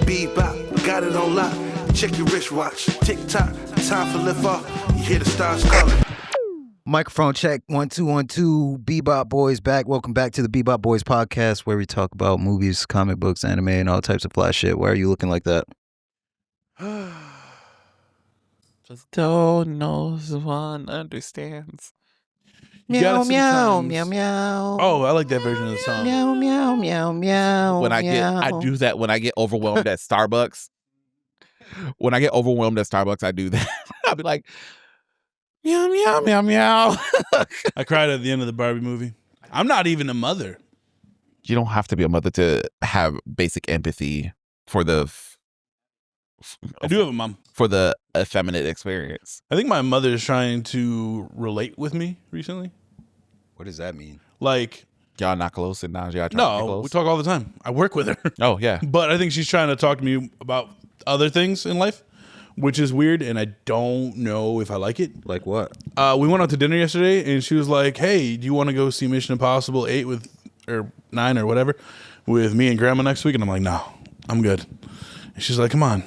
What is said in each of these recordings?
Bebop, got it on lock. Check your wristwatch. Tick-tock, time for lift off. You hear the stars calling. Microphone check, 1 2 1 2. Bebop Boys back. Welcome back to the Bebop Boys podcast, where we talk about movies, comic books, anime, and all types of fly shit. Why are you looking like that? Just don't know one understands. Meow meow meow meow. Oh, I like that version of the song. Meow meow meow meow. When I do that when I get overwhelmed at Starbucks. When I get overwhelmed at Starbucks, I do that. I'll be like, meow meow meow meow. I cried at the end of the Barbie movie. I'm not even a mother. You don't have to be a mother to have basic empathy for the. I do have a mom. For the effeminate experience. I think my mother is trying to relate with me recently. What does that mean? Like, y'all not close and now y'all trying to be no, close? we talk all the time. I work with her. Oh, yeah. But I think she's trying to talk to me about other things in life, which is weird, and I don't know if I like it. Like what? We went out to dinner yesterday, and she was like, hey, do you want to go see Mission Impossible 8 or 9 or whatever with me and Grandma next week? And I'm like, no, I'm good. And she's like, come on.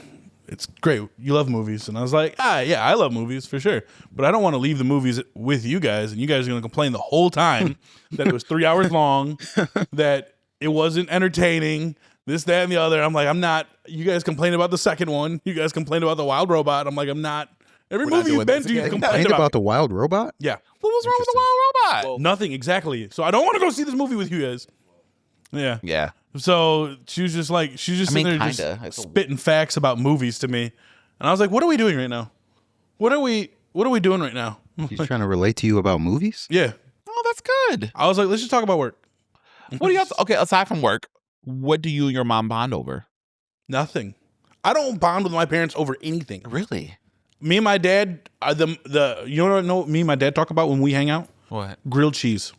It's great. You love movies. And I was like, yeah, I love movies for sure. But I don't want to leave the movies with you guys. And you guys are going to complain the whole time that it was 3 hours long, that it wasn't entertaining, this, that, and the other. I'm like, I'm not. You guys complain about the second one. You guys complain about the wild robot. I'm like, I'm not. Every We're not movie you've doing been this to, you again. complained About the wild robot? Yeah. What was wrong with the wild robot? Nothing, exactly. So I don't want to go see this movie with you guys. Yeah. Yeah. So she was just like, sitting there kinda. just spitting facts about movies to me. And I was like, what are we doing right now? What are we doing right now? He's trying to relate to you about movies? Yeah. Oh, that's good. I was like, let's just talk about work. What do y'all? Okay, aside from work, what do you and your mom bond over? Nothing. I don't bond with my parents over anything. Really? Me and my dad, you know what me and my dad talk about when we hang out? What? Grilled cheese.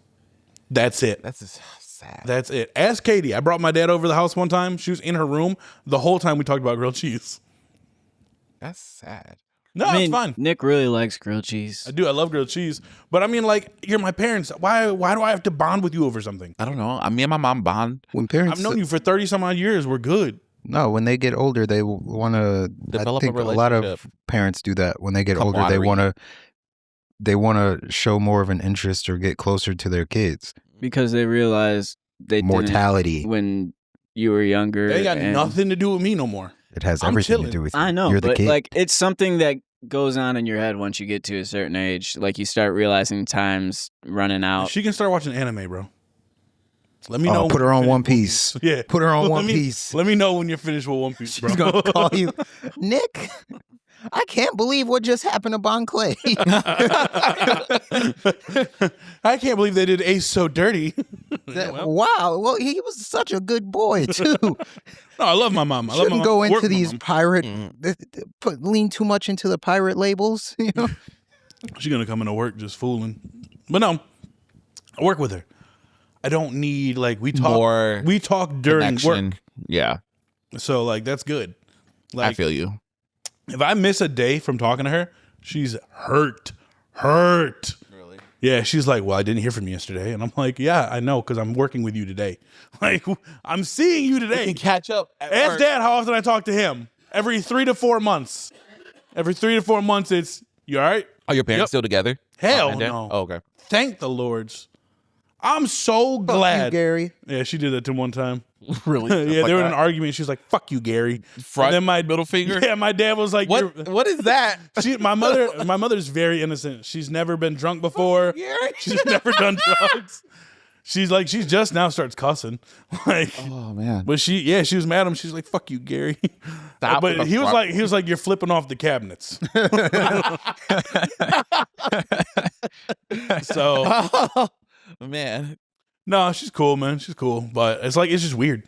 That's it. That's just sad. That's it. Ask Katie. I brought my dad over to the house one time. She was in her room. The whole time we talked about grilled cheese. That's sad. No, I mean, it's fine. Nick really likes grilled cheese. I do. I love grilled cheese. But I mean, like, you're my parents. Why do I have to bond with you over something? I don't know. Me and my mom bond. When parents I've known you for 30 some odd years. We're good. No, when they get older, they want to Develop I a think a lot of relationship. parents do that. When they get older, they want to show more of an interest or get closer to their kids. Because they realize they Mortality. didn't when you were younger. They ain't got and- nothing to do with me no more. It has I'm everything chilling. to do with you. I know, You're the but kid. like it's something that goes on in your head once you get to a certain age. Like you start realizing time's running out. She can start watching anime, bro. Let me know. Put her when on you're One finished. Piece. Yeah. Put her on Let One me- Piece. Let me know when you're finished with One Piece, bro. She's going to call you, Nick, I can't believe what just happened to Bon Clay. I can't believe they did Ace so dirty. Wow. Well, he was such a good boy, too. No, I love my mom. I love my Shouldn't mom. go Work into with my these mom. pirate, lean too much into the pirate labels. You know? She's gonna come into work just fooling. But no, I work with her. I don't need we talk. More we talk during Connection. work, Yeah, so that's good. I feel you. If I miss a day from talking to her, she's hurt. Really? Yeah, she's like, well, I didn't hear from you yesterday, and I'm like, yeah, I know, because I'm working with you today. Like, I'm seeing you today. We can catch up. At Ask work. Dad how often I talk to him. Every 3 to 4 months. Every 3 to 4 months, it's, you all right? Are your parents Yep. still together? Hell Mom and Dad? no. Oh, okay. Thank the Lords. I'm so Fuck glad. you, Gary. Yeah, she did that to him one time. Really? Yeah, they were in an argument. She was like, fuck you, Gary. Front, and then my middle finger. Yeah, my dad was like, What? "You're-" What is that? My mother's very innocent. She's never been drunk before. Gary? She's never done drugs. She's just now starts cussing. Oh man. But she was mad at him. She's like, fuck you, Gary. Stop But with he the was like, you're flipping off the cabinets. So Oh man. no, she's cool, man. She's cool. But it's just weird.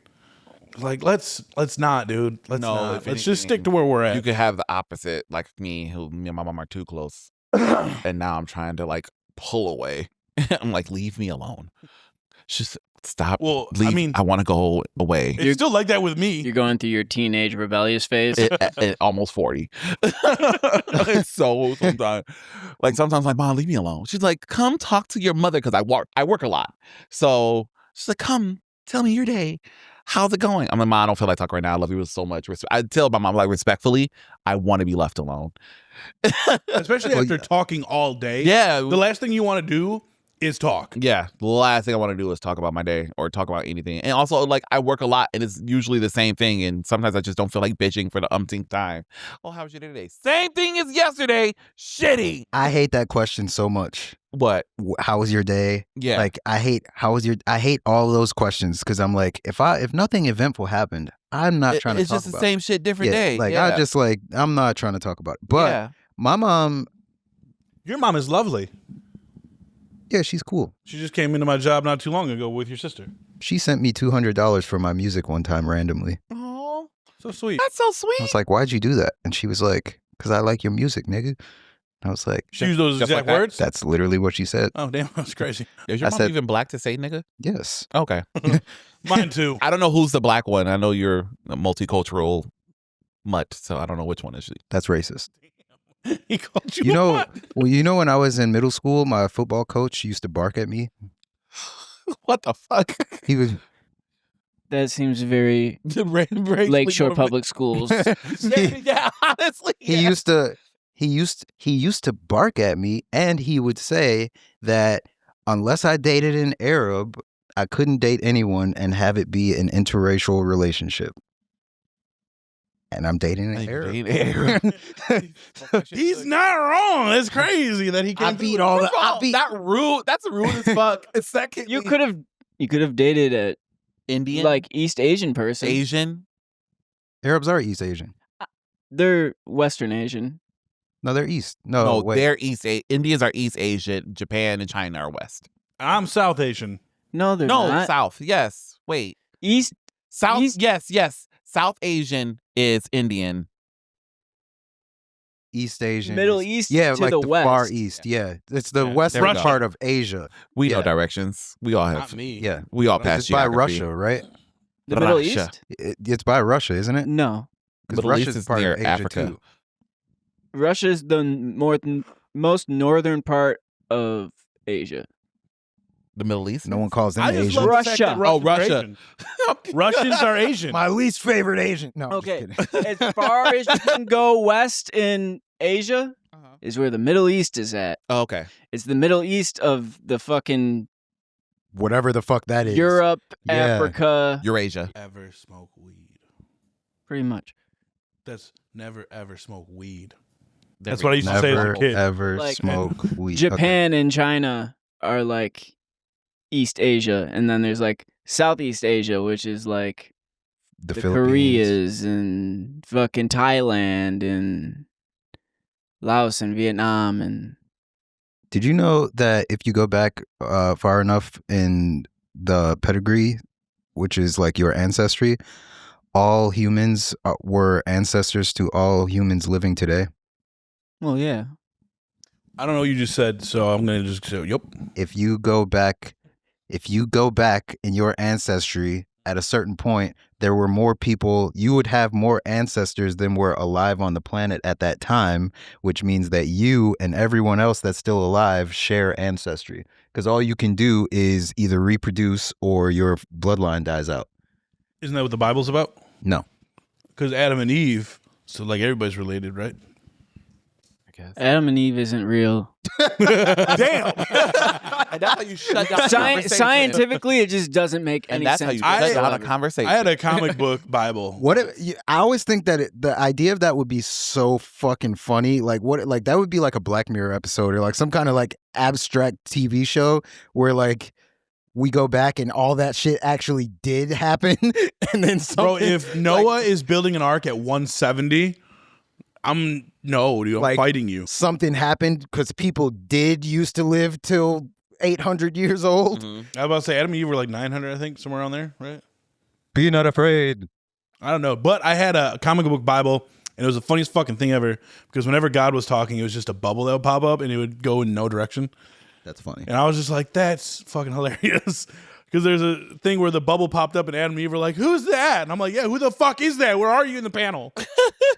Like, let's not, dude. Let's No, not. if Let's just anything, stick to where we're at. You could have the opposite, like me and my mom are too close, and now I'm trying to pull away. I'm like, leave me alone. Just stop. Well, leave. I mean, I want to go away. it's still like that with me. You're going through your teenage rebellious phase. At almost 40. So sometimes like, Mom, leave me alone. She's like, come talk to your mother, because I work a lot. So she's like, come tell me your day. how's it going? I'm like, Mom, I don't feel like talking right now. I love you so much. I tell my mom, like, respectfully, I want to be left alone. Especially after talking all day. Yeah. The last thing you want to do is talk. Yeah, the last thing I want to do is talk about my day or talk about anything. And also, like, I work a lot, and it's usually the same thing. And sometimes I just don't feel like bitching for the umpteenth time. Oh, how was your day today? Same thing as yesterday. Shitty. I hate that question so much. What? How was your day? Yeah. Like I hate I hate all those questions because I'm like, if nothing eventful happened, I'm not trying to It's talk just the about same shit, different it. day. Like yeah. I just like I'm not trying to talk about it. But yeah. my mom, Your mom is lovely. yeah, she's cool. She just came into my job not too long ago with your sister. She sent me $200 for my music one time randomly. Oh, So sweet. that's so sweet. I was like, why'd you do that? And she was like, because I like your music, nigga. And I was like, She used those Just exact like that? words? that's literally what she said. Oh, damn. That's crazy. Is your I mom said- even black to say nigga? Yes. Okay. Mine too. I don't know who's the black one. I know you're a multicultural mutt, so I don't know which one is she. That's racist. He called you You know, what? well, you know, when I was in middle school, my football coach used to bark at me. What the fuck? He was That seems very Racially Lakeshore motivated. Public Schools. Yeah, honestly. he used to bark at me, and he would say that unless I dated an Arab, I couldn't date anyone and have it be an interracial relationship. And I'm dating an Arab. He's not wrong. It's crazy that he can't. beat all the. I beat. That rude. That's rude as fuck. Second, You could have dated a Indian, like East Asian person. Asian. Arabs are East Asian. They're Western Asian. No, they're East. No, No, wait. they're East. Indians are East Asian. Japan and China are West. I'm South Asian. No, they're No, not. South. Yes. Wait. East. South. East- Yes. South Asian is Indian. East Asian. Middle is- East Yeah, to like the the west. Far East. Yeah, it's the Yeah, western there we go. part of Asia. We know Yeah. directions. We all have. Not me. Yeah, We all it's pass by geography. Russia, right? The Middle Russia. East? It's by Russia, isn't it? No. Because Middle East Russia's is part near of Asia Africa. too. Russia's the most northern part of Asia. The Middle East. No one calls them I just Asian. love the fact that Russia. Oh, Russians are Russia. Asian. Russians are Asian. My least favorite Asian. No, I'm Okay. just kidding. As far as you can go west in Asia is where the Middle East is at. Oh, okay. It's the Middle East of the fucking Whatever the fuck that is. Europe, Yeah. Africa, Eurasia. Ever smoke weed? pretty much. That's never ever smoke weed. There That's we what I go. used to say as a Never kid. ever Like, smoke weed. Japan and China are like East Asia, and then there's like Southeast Asia, which is like The the Philippines. Koreas and fucking Thailand and Laos and Vietnam and Did you know that if you go back far enough in the pedigree, which is like your ancestry, all humans were ancestors to all humans living today? well, yeah. I don't know what you just said, so I'm gonna just say, yep. If you go back in your ancestry at a certain point, there were more people, you would have more ancestors than were alive on the planet at that time, which means that you and everyone else that's still alive share ancestry. Because all you can do is either reproduce or your bloodline dies out. Isn't that what the Bible's about? No. Because Adam and Eve, so like everybody's related, right? I guess. Adam and Eve isn't real. Damn. And that's how you shut down a conversation. Scientifically, it just doesn't make And any that's how sense. you shut down a whatsoever. conversation. I had a comic book Bible. I always think that the idea of that would be so fucking funny. Like that would be like a Black Mirror episode or like some kind of like abstract TV show where like we go back and all that shit actually did happen. And then something. Bro, if Noah is building an ark at 170, I'm Like- fighting you. something happened because people did used to live till 800 years old. Mhm. I was about to say Adam and Eve were like 900, I think, somewhere around there, right? Be not afraid. I don't know, but I had a comic book Bible, and it was the funniest fucking thing ever because whenever God was talking, it was just a bubble that would pop up, and it would go in no direction. That's funny. And I was just like, that's fucking hilarious. Because there's a thing where the bubble popped up, and Adam and Eve were like, who's that? And I'm like, yeah, who the fuck is that? Where are you in the panel?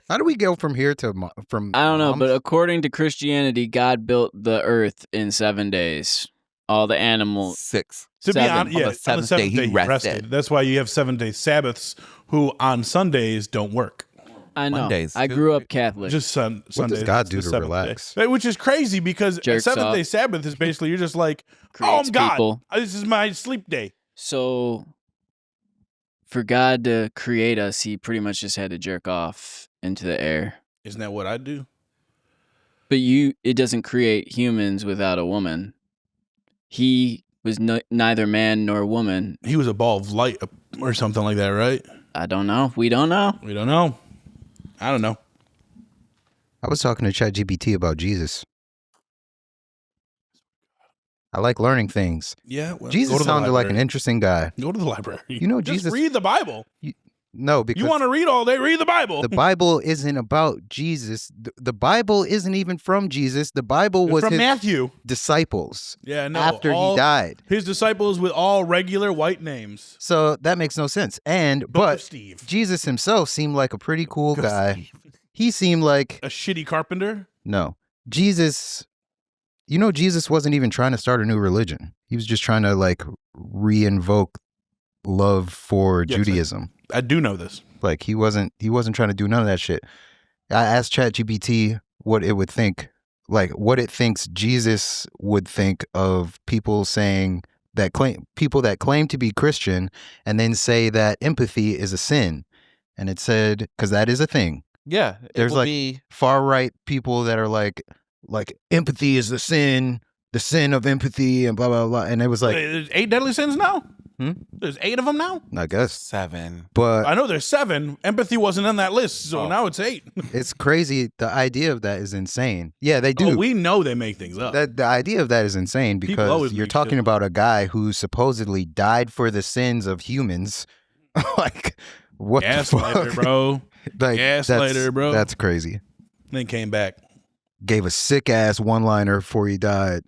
How do we go from here to from? I don't know, moms? but according to Christianity, God built the earth in 7 days. all the animals. 6. To be Seven. honest, yeah, On the seventh day, he rested. That's why you have 7-day Sabbaths, who on Sundays don't work. I know. Mondays. I grew up Catholic. Just Sundays. What does God it's do the to seventh relax? day. Which is crazy because Jerks 7-day off. Sabbath is basically you're just like, oh, Creates I'm God. people. This is my sleep day. So, for God to create us, he pretty much just had to jerk off into the air. Isn't that what I do? But it doesn't create humans without a woman. He was neither man nor woman. He was a ball of light or something like that, right? I don't know. We don't know. We don't know. I don't know. I was talking to ChatGPT about Jesus. I like learning things. Yeah. Well, Jesus go to the sounded like an library. interesting guy. Go to the library. You know, Just Jesus. read the Bible. No, because You want to read all day? Read the Bible. the Bible isn't about Jesus. The Bible isn't even from Jesus. The Bible It's was from his Matthew. disciples Yeah, no. after he died. His disciples with all regular white names. So that makes no sense. Book of But Steve. Jesus himself seemed like a pretty cool Book of guy. Steve. He seemed like A shitty carpenter. no. Jesus, you know, Jesus wasn't even trying to start a new religion. He was just trying to like re-invoke love for Yes, Judaism. I do know this. Like he wasn't trying to do none of that shit. I asked ChatGPT what it would think, like what it thinks Jesus would think of people saying that people that claim to be Christian and then say that empathy is a sin. And it said, because that is a thing. Yeah. There's it would like be far right people that are like empathy is the sin of empathy and blah blah blah. And it was like, There's 8 deadly sins now? Hmm? There's 8 of them now? I guess, 7. but I know there's 7. Empathy wasn't on that list, so Oh. now it's 8. it's crazy. The idea of that is insane. Yeah, they do. Oh, we know they make things up. The idea of that is insane People because always you're make talking shit about a guy who supposedly died for the sins of humans. Like, what the Gaslighter, fuck? bro. Like, Gaslighter, bro. That's crazy. Then came back. Gave a sick ass one-liner before he died.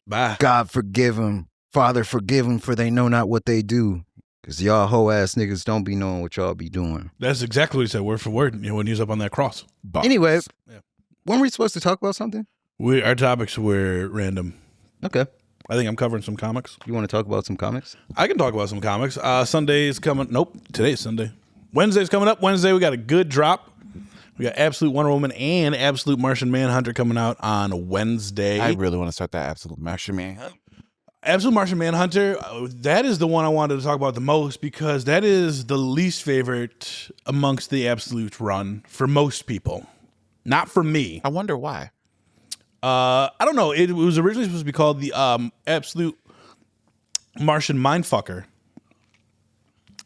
Bye. God forgive him. Father forgive him, for they know not what they do. Because y'all hoe ass niggas don't be knowing what y'all be doing. That's exactly what he said, word for word, when he was up on that cross. Anyway, Yeah. weren't we supposed to talk about something? Our topics were random. Okay. I think I'm covering some comics. You want to talk about some comics? I can talk about some comics. Sunday's coming. Nope, today's Sunday. Wednesday's coming up. Wednesday, we got a good drop. We got Absolute Wonder Woman and Absolute Martian Manhunter coming out on Wednesday. I really want to start that Absolute Martian Man. Absolute Martian Manhunter, that is the one I wanted to talk about the most because that is the least favorite amongst the Absolute run for most people. Not for me. I wonder why. I don't know. It was originally supposed to be called the Absolute Martian Mindfucker.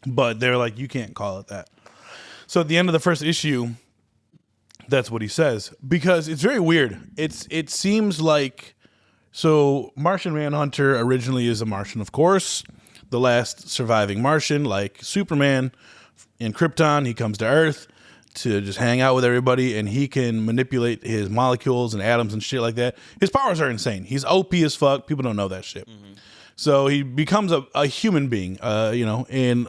But they're like, you can't call it that. So at the end of the first issue, that's what he says. Because it's very weird. It seems like... So Martian Manhunter originally is a Martian, of course. The last surviving Martian, like Superman in Krypton. He comes to Earth to just hang out with everybody, and he can manipulate his molecules and atoms and shit like that. His powers are insane. He's OP as fuck. People don't know that shit. Mm-hmm. So he becomes a human being, in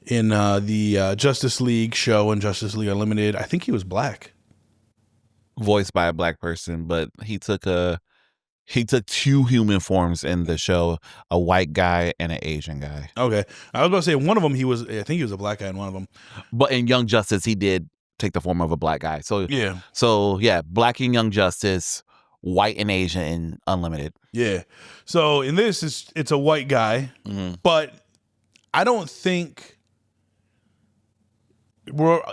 the Justice League show and Justice League Unlimited. I think he was black. Voiced by a black person, but he took 2 human forms in the show, a white guy and an Asian guy. Okay. I was about to say one of them, I think he was a black guy in one of them. But in Young Justice, he did take the form of a black guy. So Yeah. black in Young Justice, white and Asian in Unlimited. Yeah. So in this, it's a white guy, but I don't think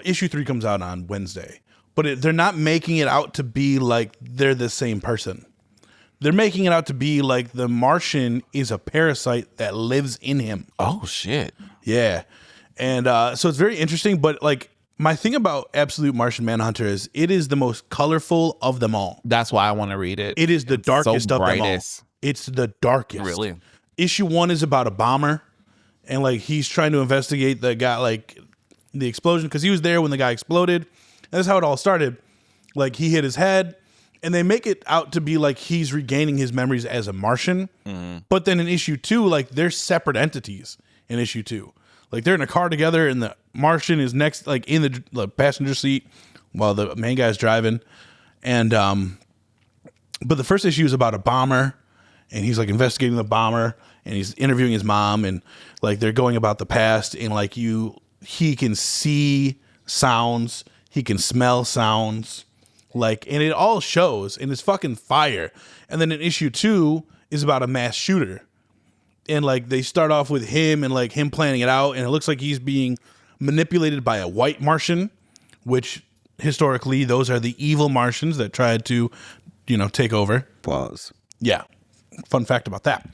issue 3 comes out on Wednesday, but they're not making it out to be like they're the same person. They're making it out to be like the Martian is a parasite that lives in him. Oh, shit. Yeah. And so it's very interesting, but like my thing about Absolute Martian Manhunter is it is the most colorful of them all. That's why I want to read it. It is the darkest of them all. brightest. It's the darkest. Really? Issue 1 is about a bomber, and like he's trying to investigate the guy, like the explosion, because he was there when the guy exploded. And that's how it all started. Like he hit his head, and they make it out to be like he's regaining his memories as a Martian. But then in issue 2, like they're separate entities in issue 2. Like they're in a car together, and the Martian is next, like in the passenger seat while the main guy's driving. And But the first issue is about a bomber, and he's like investigating the bomber, and he's interviewing his mom, and like they're going about the past, and like he can see sounds, he can smell sounds, like, and it all shows, and it's fucking fire. And then in issue 2 is about a mass shooter, and like they start off with him and like him planning it out, and it looks like he's being manipulated by a white Martian, which historically those are the evil Martians that tried to, take over. Pause. Yeah, fun fact about that.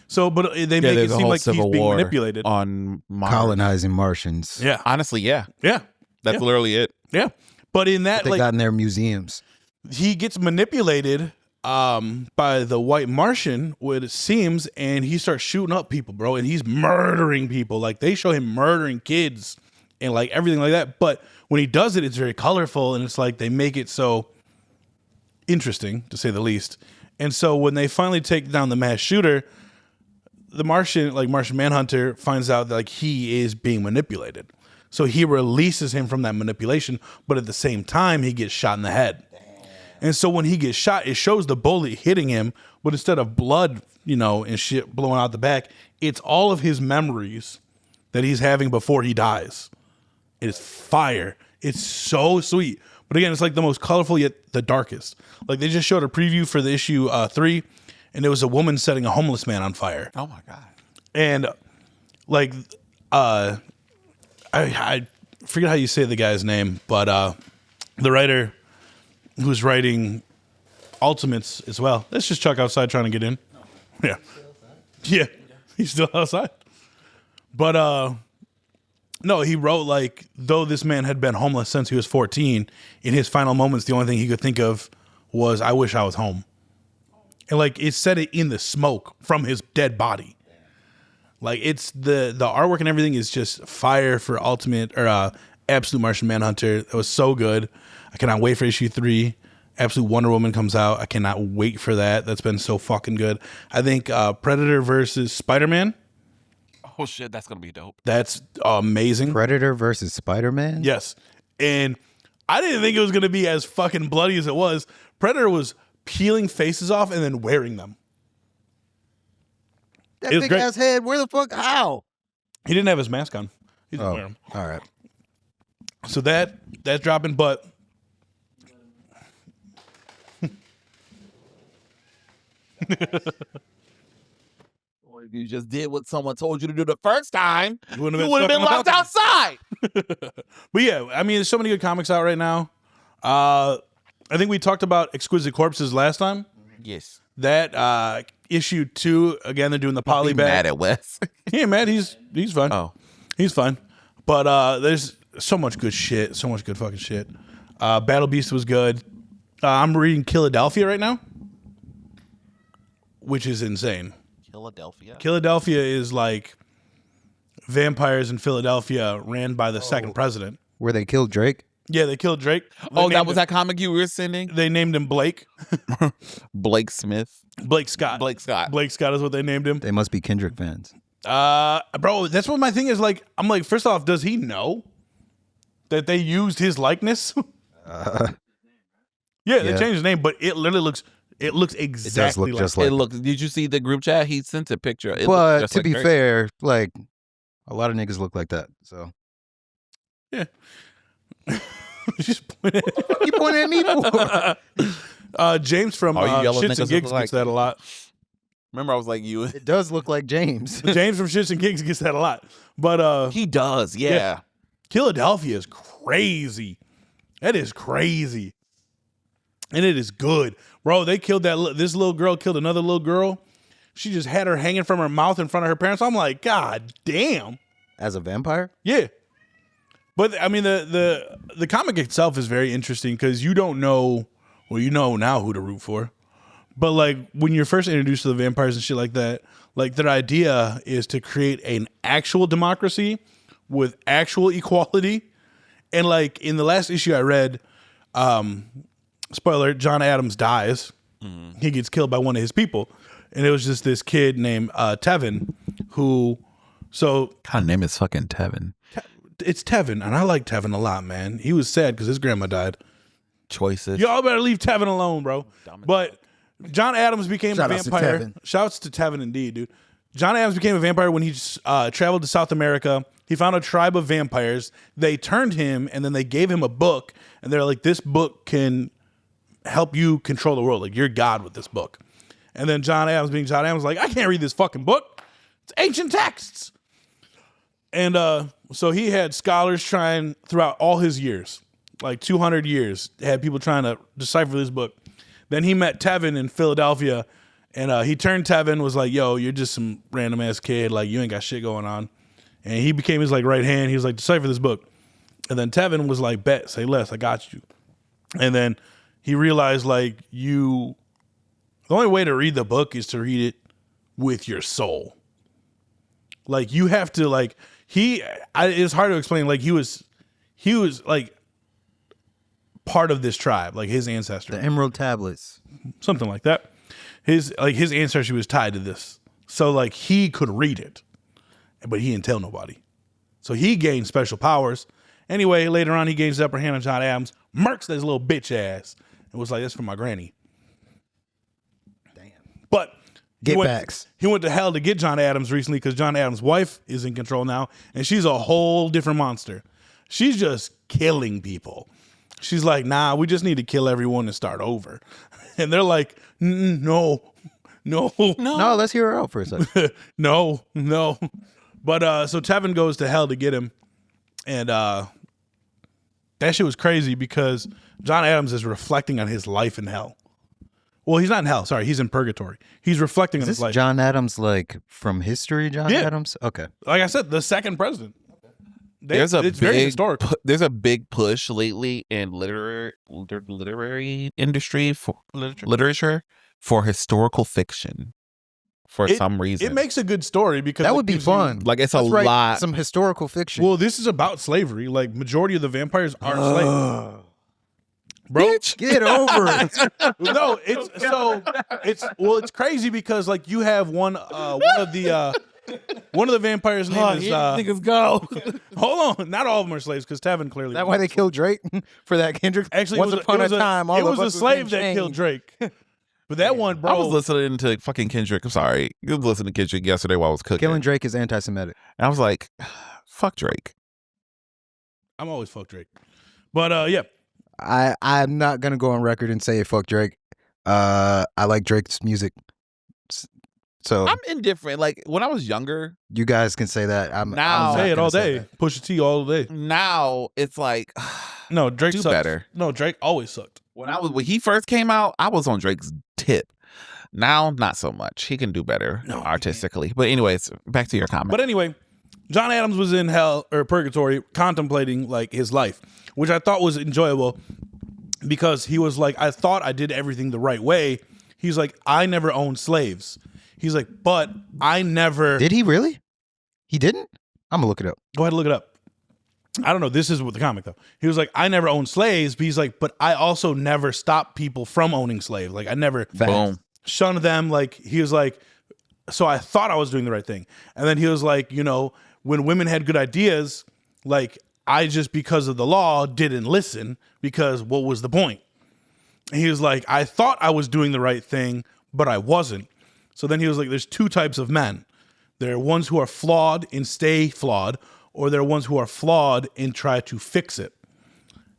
So, but they make it there's a seem whole like he's civil being war manipulated. on Mars. Colonizing Martians. Yeah, Honestly, yeah. yeah, That's literally it. yeah. But in that, They like, got in their museums. he gets manipulated by the white Martian, what it seems, and he starts shooting up people, bro, and he's murdering people. Like, they show him murdering kids and like everything like that. But when he does it, it's very colorful, and it's like they make it so interesting, to say the least. And so when they finally take down the mass shooter, the Martian Manhunter finds out that like he is being manipulated. So he releases him from that manipulation, but at the same time, he gets shot in the head. And so when he gets shot, it shows the bullet hitting him, but instead of blood, and shit blowing out the back, it's all of his memories that he's having before he dies. It is fire. It's so sweet. But again, it's like the most colorful yet the darkest. Like they just showed a preview for the issue 3, and there was a woman setting a homeless man on fire. Oh my God. And like I forget how you say the guy's name, but the writer who's writing Ultimates as well. Let's just Chuck outside trying to get in. Yeah. Yeah. He's still outside. But no, he wrote like, though this man had been homeless since he was 14, in his final moments, the only thing he could think of was, I wish I was home. And like it said it in the smoke from his dead body. Like it's the artwork and everything is just fire for Absolute Martian Manhunter. It was so good. I cannot wait for issue 3. Absolute Wonder Woman comes out. I cannot wait for that. That's been so fucking good. I think Predator versus Spider-Man. Oh shit, that's gonna be dope. That's amazing. Predator versus Spider-Man? Yes. And I didn't think it was going to be as fucking bloody as it was. Predator was peeling faces off and then wearing them. That It was big great. ass head. Where the fuck? How? He didn't have his mask on. He didn't Oh, wear them. all right. So that's dropping, but Or if you just did what someone told you to do the first time, you wouldn't you would have been stuck on locked the outside. balcony. But yeah, I mean, there's so many good comics out right now. I think we talked about Exquisite Corpses last time. Yes. That issue 2, again, they're doing the poly Mad bag. at Wes. Yeah, man, he's fun. Oh. He's fun. But there's so much good shit. So much good fucking shit. Battle Beast was good. I'm reading Philadelphia right now, which is insane. Philadelphia. Philadelphia is like vampires in Philadelphia ran by the second president. Where they killed Drake? Yeah, they killed Drake. Oh, that was that comic you were sending? They named him Blake. Blake Smith. Blake Scott. Blake Scott. Blake Scott is what they named him. They must be Kendrick fans. Bro, that's what my thing is. Like, I'm like, first off, does he know that they used his likeness? Yeah, they Yeah. changed his name, but it literally looks exactly look like just like It looks. Did you see the group chat? He sent a picture. It looks But just to like be Drake. fair, like a lot of niggas look like that. So Yeah. Just point at- you pointing at me for? James from All you yellow Shits niggas and look Gigs alike. gets that a lot. Remember, I was like, you. It does look like James. James from Shits and Gigs gets that a lot. But He does. Yeah. Philadelphia is crazy. That is crazy. And it is good. Bro, they killed this little girl killed another little girl. She just had her hanging from her mouth in front of her parents. I'm like, God damn. As a vampire? Yeah. But I mean the comic itself is very interesting because you don't know, well, you know now who to root for. But like when you're first introduced to the vampires and shit like that, like their idea is to create an actual democracy with actual equality. And like in the last issue I read, spoiler, John Adams dies. He gets killed by one of his people. And it was just this kid named Tevin who, so Kind of name is fucking Tevin. it's Tevin, and I like Tevin a lot, man. He was sad because his grandma died. Choices. Y'all better leave Tevin alone, bro. But John Adams became Shout a outs to vampire. Tevin. Shouts to Tevin, indeed, dude. John Adams became a vampire when he traveled to South America. He found a tribe of vampires. They turned him, and then they gave him a book, and they're like, this book can help you control the world. Like, you're God with this book. And then John Adams, being John Adams, like, I can't read this fucking book. It's ancient texts. And so he had scholars trying throughout all his years, like 200 years, had people trying to decipher this book. Then he met Tevin in Philadelphia, and he turned Tevin, was like, yo, you're just some random ass kid. Like, you ain't got shit going on. And he became his like right hand. He was like, decipher this book. And then Tevin was like, bet, say less, I got you. And then he realized like the only way to read the book is to read it with your soul. Like you have to like, it's hard to explain. Like he was like part of this tribe, like his ancestor. The Emerald Tablets. Something like that. His ancestry was tied to this. So like he could read it, but he didn't tell nobody. So he gained special powers. Anyway, later on he gains the upper hand on John Adams, murks his little bitch ass, and was like, that's for my granny. Damn. But he went to hell to get John Adams recently because John Adams' wife is in control now, and she's a whole different monster. She's just killing people. She's like, nah, we just need to kill everyone and start over. And they're like, no. No, let's hear her out for a second. No. But so Tevin goes to hell to get him. And that shit was crazy because John Adams is reflecting on his life in hell. Well, he's not in hell. Sorry, he's in purgatory. He's reflecting on his life. John Adams, like from history, John Adams? Okay. Like I said, the second president. It's very historic. There's a big push lately in literary industry for literature for historical fiction. For some reason, it makes a good story because that would be fun. Like it's a lot. Some historical fiction. Well, this is about slavery. Like majority of the vampires are slaves. Bro, Bitch. Get over it. No, it's crazy because like you have one of the vampires' name is niggas go. hold on, not all of them are slaves because Tevin clearly. Is that why they killed Drake for that Kendrick? Actually, once upon a time, all it of was us a slave was that in killed chains. Drake. But that one, bro, I was listening to fucking Kendrick. I'm sorry. I was listening to Kendrick yesterday while I was cooking. Killing Drake is anti-Semitic. And I was like, fuck Drake. I'm always fuck Drake. But yeah, I'm not gonna go on record and say fuck Drake. I like Drake's music, so I'm indifferent. Like when I was younger, you guys can say that. I'm Now- not say it gonna all say day. that. Pusha T all day. now it's like No, Drake Do sucks. better. No, Drake always sucked. when he first came out, I was on Drake's tip. Now, not so much. He can do better artistically. But anyways, back to your comment. But anyway, John Adams was in hell or purgatory contemplating like his life, which I thought was enjoyable because he was like, I thought I did everything the right way. He's like, I never owned slaves. He's like, but I never. Did he really? He didn't? I'm gonna look it up. Go ahead and look it up. I don't know. This is with the comic though. He was like, I never owned slaves, but he's like, but I also never stopped people from owning slaves. Like I never Boom. shunned them. Like he was like, so I thought I was doing the right thing. And then he was like, you know, when women had good ideas, like I just because of the law didn't listen because what was the point? And he was like, I thought I was doing the right thing, but I wasn't. So then he was like, there's two types of men. There are ones who are flawed and stay flawed, or there are ones who are flawed and try to fix it.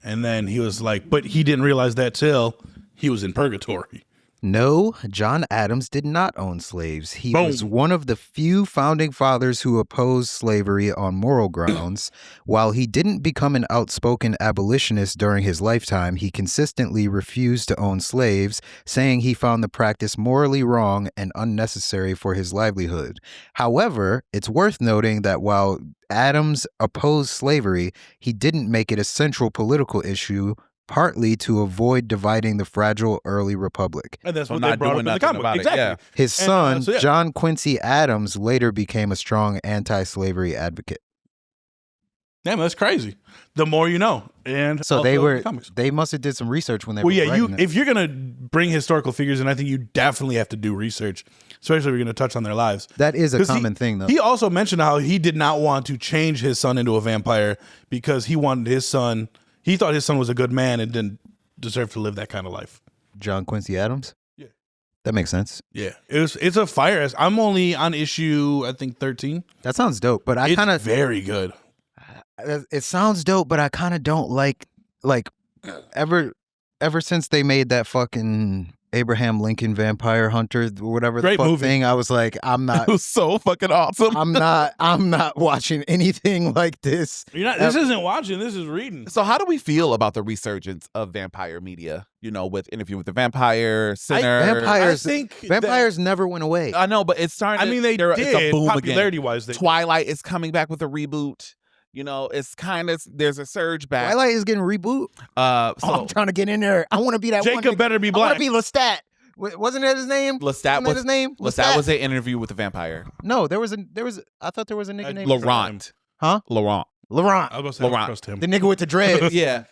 And then he was like, but he didn't realize that till he was in purgatory. No, John Adams did not own slaves. He Boom. was one of the few founding fathers who opposed slavery on moral grounds. While he didn't become an outspoken abolitionist during his lifetime, he consistently refused to own slaves, saying he found the practice morally wrong and unnecessary for his livelihood. However, it's worth noting that while Adams opposed slavery, he didn't make it a central political issue, partly to avoid dividing the fragile early republic. And that's So what they not brought up doing in the nothing comic. about it, Exactly. yeah. His And, son, so, yeah. John Quincy Adams, later became a strong anti-slavery advocate. Damn, that's crazy. The more you know. And So also comics. they must have did some research when they Well, were yeah, writing it. if you're gonna bring historical figures, and I think you definitely have to do research, especially if you're gonna touch on their lives. That is a 'Cause common thing, though. He also mentioned how he did not want to change his son into a vampire because he wanted his son. He thought his son was a good man and didn't deserve to live that kind of life. John Quincy Adams? Yeah. That makes sense. Yeah, it's a fire. I'm only on issue, I think 13. That sounds dope, but I It's kind of very good. it sounds dope, but I kind of don't like ever since they made that fucking Abraham Lincoln Vampire Hunter, whatever the Great fuck movie. thing. I was like, I'm It not. was so fucking awesome. I'm not watching anything like this. You're not. This isn't watching. This is reading. So how do we feel about the resurgence of vampire media? With Interview with the Vampire, Sinner. Vampires, I think vampires never went away. I know, but it's starting. I mean, they It's a did boom popularity again. wise. Twilight is coming back with a reboot. It's kind of there's a surge back. Twilight is getting reboot. So I'm trying to get in there. I want to be that one. Jacob better be I want black. to be Lestat. Wasn't that his name? Lestat Wasn't that his name? Lestat was an Interview with the Vampire. No, there was. I thought there was a nigga named Laurent. Huh? Laurent. Laurent. I was gonna say Laurent. trust him. The nigga with the dreads. Yeah.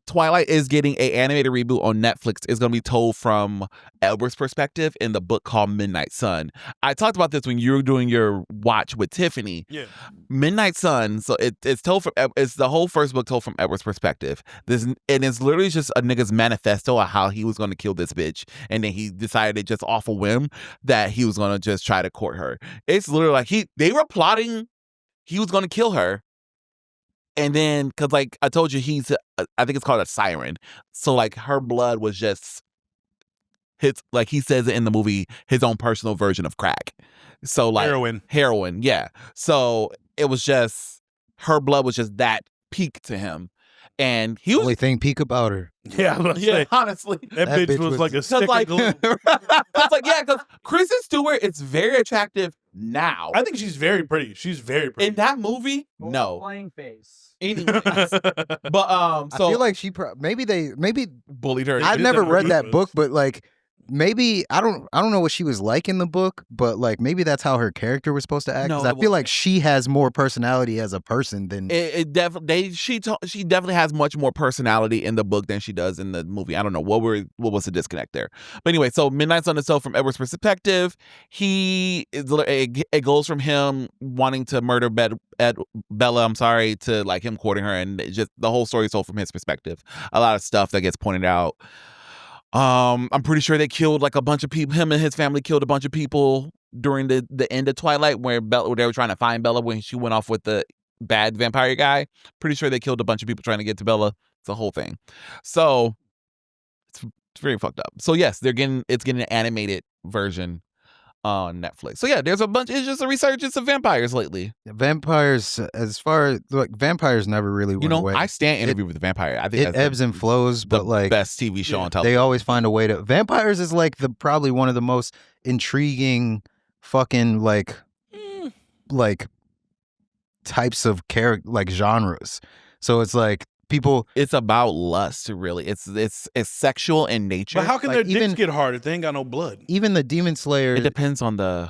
Twilight is getting an animated reboot on Netflix. It's going to be told from Edward's perspective in the book called Midnight Sun. I talked about this when you were doing your watch with Tiffany. Yeah. Midnight Sun. So it's told from. It's the whole first book told from Edward's perspective. And it's literally just a nigga's manifesto on how he was going to kill this bitch, and then he decided just off a whim that he was going to just try to court her. It's literally like they were plotting. He was going to kill her. And then, because like I told you, I think it's called a siren. So like her blood was just, like he says it in the movie, his own personal version of crack. So like. Heroin, yeah. So it was just, her blood was just that peak to him. And he was. Only thing peak about her. Yeah, I was gonna say, honestly. that bitch was like a stick like, of glue. It's like, yeah, because Kristen Stewart is very attractive now. I think she's very pretty. She's very pretty. In that movie, no. Playing face. Anyways, but I feel like she maybe bullied her. I've is never in her read that books. book, but like maybe I don't know what she was like in the book, but like maybe that's how her character was supposed to act. 'Cause No, I feel like she has more personality as a person than it definitely she definitely has much more personality in the book than she does in the movie. I don't know what was the disconnect there. But anyway, so Midnight Sun itself from Edward's perspective, it goes from him wanting to murder Bella, to like him courting her, and just the whole story is told from his perspective. A lot of stuff that gets pointed out. I'm pretty sure they killed like a bunch of people. Him and his family killed a bunch of people during the end of Twilight, where they were trying to find Bella when she went off with the bad vampire guy. Pretty sure they killed a bunch of people trying to get to Bella. It's a whole thing. So it's very fucked up. So yes, it's getting an animated version on Netflix. So yeah, it's just a resurgence of vampires lately. vampires. As far as like vampires never really went away. I stand Interview with the Vampire. I think It that's ebbs and flows, the but like best TV show on television. they always find a way to. Vampires is like probably one of the most intriguing fucking like types of character, like genres. So it's like people. It's about lust, really. It's sexual in nature. But how can like, their dicks get hard if they ain't got no blood? Even the Demon Slayer. It depends on the.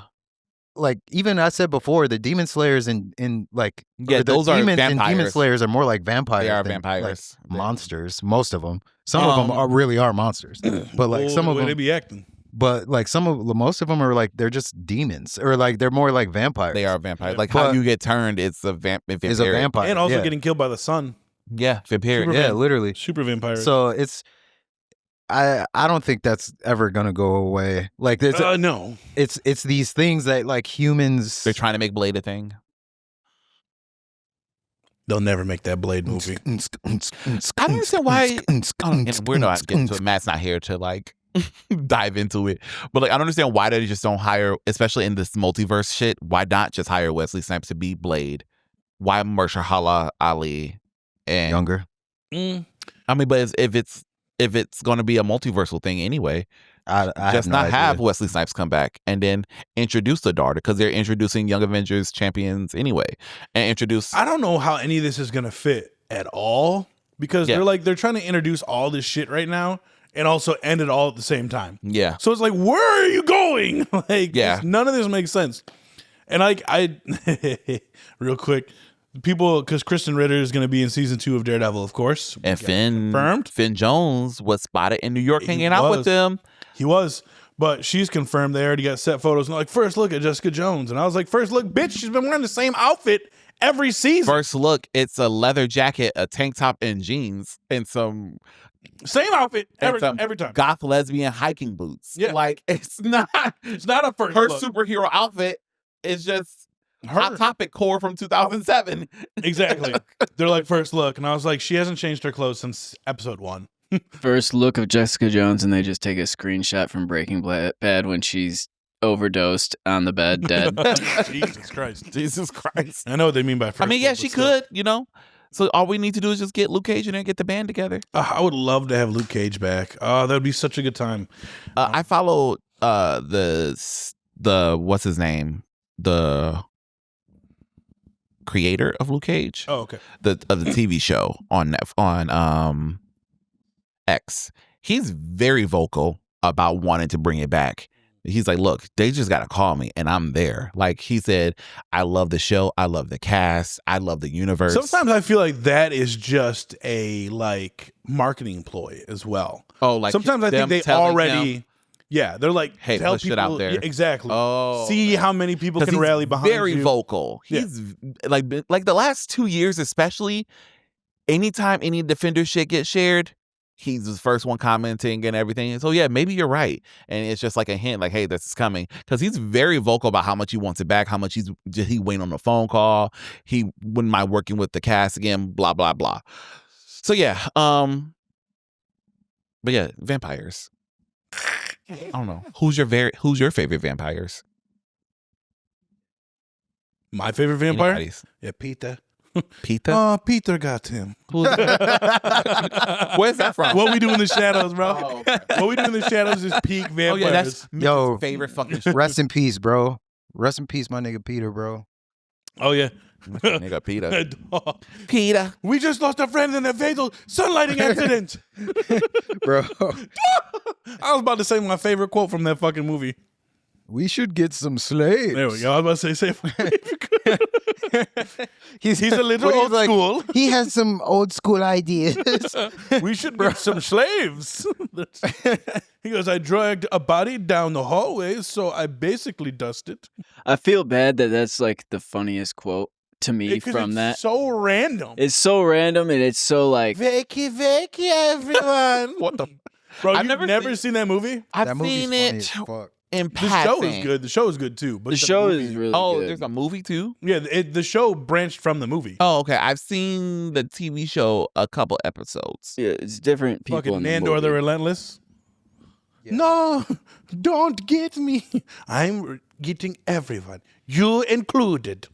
Like even I said before, the Demon Slayers in like Yeah, the those are demons and Demon vampires. Slayers are more like vampires. They are than, vampires. like, monsters. Most of them. Some of them really are monsters. But like some of the way they them. be acting. But like most of them are like they're just demons, or like they're more like vampires. They are vampires. Like But- how you get turned, it's a vampire. Is a vampire, And also yeah. getting killed by the sun. Yeah, vampire. Super- Yeah, literally. Super vampire. So it's. I don't think that's ever gonna go away. Like it's no. it's these things that like humans. They're trying to make Blade a thing. They'll never make that Blade movie. I don't understand why. And we're not getting to it. Matt's not here to like dive into it. But like I don't understand why they just don't hire, especially in this multiverse shit, why not just hire Wesley Snipes to be Blade? Why Mahershala Ali and Younger. Mm. I mean, but if it's going to be a multiversal thing anyway, I just have no not have idea. Wesley Snipes come back and then introduce the daughter, because they're introducing Young Avengers champions anyway, and introduce. I don't know how any of this is gonna fit at all, because Yeah. they're trying to introduce all this shit right now and also end it all at the same time. Yeah, So it's like, where are you going? Like, Yeah. none of this makes sense. And like I real quick, people, because Kristen Ritter is going to be in season 2 of Daredevil, of course. and confirmed. Finn Jones was spotted in New York He hanging out with was. them. He was, but she's confirmed. They already got set photos. And like, first look at Jessica Jones, and I was like, first look, bitch, she's been wearing the same outfit every season. First look, it's a leather jacket, a tank top, and jeans, and some Same outfit every time. goth lesbian hiking boots. Yeah. Like it's not a first her look. superhero outfit. It's just Her. Hot Topic core from 2007. Exactly. They're like first look, and I was like, she hasn't changed her clothes since episode 1. First look of Jessica Jones, and they just take a screenshot from Breaking Bad when she's overdosed on the bed, dead. Jesus Christ. Jesus Christ. I know what they mean by first I mean, yeah, look, she but still. could, you know. So all we need to do is just get Luke Cage in there and get the band together. I would love to have Luke Cage back. Oh, that would be such a good time. I followed the what's his name, the creator of Luke Cage, Oh, okay. the TV show on X. He's very vocal about wanting to bring it back. He's like, look, they just got to call me and I'm there. Like he said, I love the show. I love the cast. I love the universe. Sometimes I feel like that is just a like marketing ploy as well. Oh, like sometimes I think them they telling already, him, yeah, they're like, hey, tell push people, it out there. Yeah, exactly. Oh, see how many people 'cause can he's rally behind very you. vocal. Yeah. He's like the last 2 years, especially. Anytime any Defender shit gets shared, he's the first one commenting and everything. And so yeah, maybe you're right, and it's just like a hint, like, hey, this is coming, because he's very vocal about how much he wants it back, how much he waiting on the phone call, he wouldn't mind working with the cast again, blah blah blah. So yeah, but yeah, vampires. I don't know who's your favorite vampires. My favorite vampire? Anybody's. Yeah, Peter. Peter. Oh, Peter got him. Where's that from? What we do in the shadows, bro. Oh, okay. What we do in the shadows is peak vampires. Oh yeah, that's Yo. Mitch's favorite fucking shit. Rest in peace, bro. Rest in peace, my nigga Peter, bro. Oh yeah. Nigga Peter. Peter. We just lost a friend in a fatal sunlighting accident. Bro, I was about to say my favorite quote from that fucking movie. we should get some slaves. There we go. I was about to say He's a little old school. He has some old school ideas. We should get some slaves. He goes, I dragged a body down the hallway, so I basically dusted. I feel bad that that's like the funniest quote to me 'Cause from it's that. so random. It's so random and it's so like Vakey, everyone. What the? Bro, I've you've never seen that movie? I've That movie's seen funny it as fuck. in The passing. show is good. The show is good too. But the show movie- is really Oh, good. there's a movie too? Yeah, the show branched from the movie. Oh, okay. I've seen the TV show a couple episodes. Yeah, it's different people Fucking in the Nandor the movie. Relentless. Yeah. No, don't get me. I'm getting everyone. You included.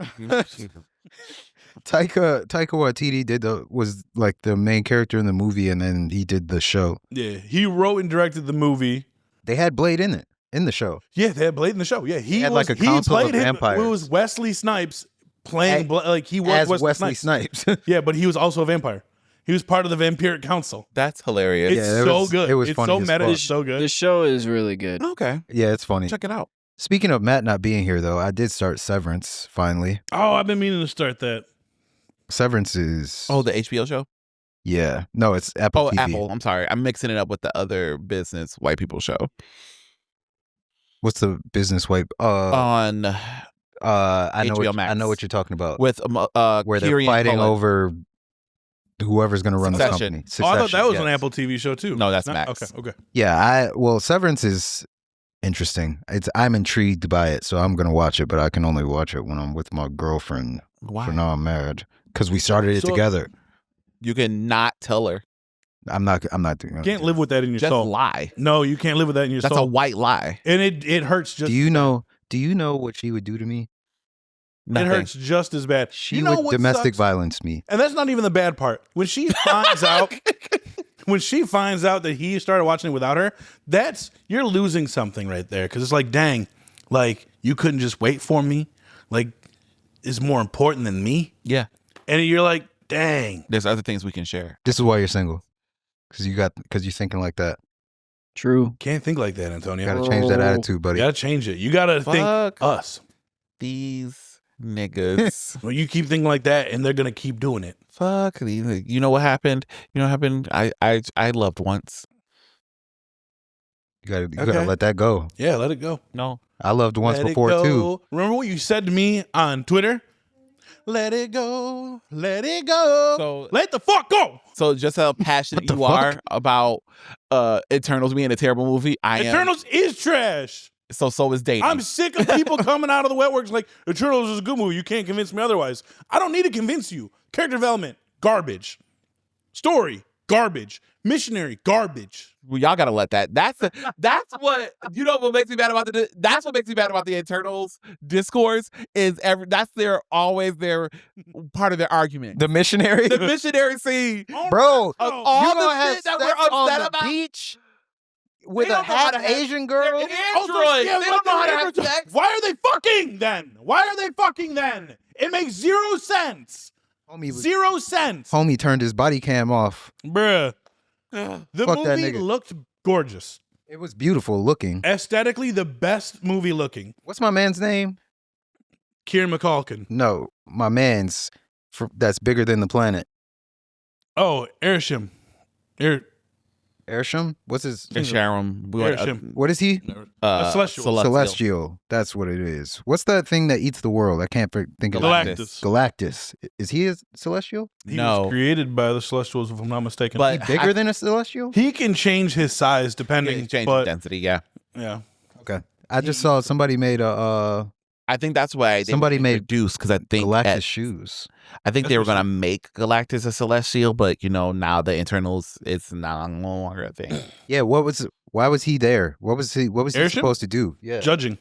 Taika Waititi was like the main character in the movie, and then he did the show. Yeah, he wrote and directed the movie. They had Blade in the show. Yeah, they had Blade in the show. Yeah, he had, was, like, a he council of played him. vampires. It was Wesley Snipes playing like he was As Wesley, Wesley Snipes. Snipes. Yeah, but he was also a vampire. He was part of the Vampiric Council. That's hilarious. It's Yeah, it so was- good. it was it's funny so as meta. fuck. It's so good. The show is really good. Okay. Yeah, it's funny. Check it out. Speaking of Matt not being here, though, I did start Severance finally. Oh, I've been meaning to start that. Severance is Oh, the HBO show? yeah, no, it's Apple Oh, TV. Apple. I'm sorry. I'm mixing it up with the other business white people show. What's the business wipe? On I know HBO what, Max. I know what you're talking about. with Where they're Kieran fighting Culkin. over whoever's going to run the Succession. company. Oh, I thought that was Succession, an yes. Apple TV show too. No, that's Not- Max. Okay. Yeah, Severance is interesting. I'm intrigued by it, so I'm going to watch it, but I can only watch it when I'm with my girlfriend. Why? For now I'm married because we started it So- together. You can not tell her. I'm not doing Can't live with that in your Just soul. lie. No, you can't live with that in your That's a soul. white lie. And it hurts just. Do you know what she would do to me? It Nothing. hurts just as bad. She You know would what domestic sucks? violence me. And that's not even the bad part. When she finds out, that he started watching it without her, you're losing something right there. Because it's like, dang, like you couldn't just wait for me. Like, is more important than me. Yeah. And you're like, dang. There's other things we can share. This is why you're single. Because you're thinking like that. True. Can't think like that, Antonio. You got to change that Oh. attitude, You buddy. gotta change it. You gotta think Fuck us. these niggas. Well, you keep thinking like that, and they're gonna keep doing it. Fuck these. You know what happened? I loved once. You Okay. gotta let that go. Yeah, let it go. No. I loved once Let it before go. too. Remember what you said to me on Twitter? Let it go. Let it go. So- let the fuck go. So just how passionate What the you are fuck? about Eternals being a terrible movie, I am. Eternals is trash. So is dating. I'm sick of people coming out of the wetworks like Eternals is a good movie. You can't convince me otherwise. I don't need to convince you. Character development, garbage. Story, garbage. Missionary, garbage. Well, y'all gotta let that. That's what you know. What makes me mad about That's what makes me mad about the Eternals discourse is that's always their part of their argument. The missionary, The missionary scene, bro. of all You the gonna have shit that sex we're on upset the about. beach with They a don't know how to half have- Asian girl? They're androids. They don't know how to have sex. Why are they fucking then? Why are they fucking then? It makes 0 sense. Homie, 0 cents. homie turned his body cam off. Bruh. The Fuck that movie nigga. looked gorgeous. It was beautiful looking. Aesthetically, the best movie looking. What's my man's name? Kieran McCulkin. No, my man's that's bigger than the planet. Oh, Airsham. Airsham? What's his? And Sharon, Airsham. What is he? Celestial. Celestial. That's what it is. What's that thing that eats the world? I can't think of it. Galactus. Galactus. Is he a celestial? He No. was created by the Celestials, if I'm not mistaken. But He bigger than a celestial? he can change his size depending. change but density. Yeah, yeah, Okay. I just saw somebody made a I think that's why Somebody made introduced because I think Galactus shoes. I think they were That's gonna make Galactus a Celestial, but now the Internals it's no longer a thing. Yeah, why was he there? What was he Airship? supposed to do? Yeah. judging.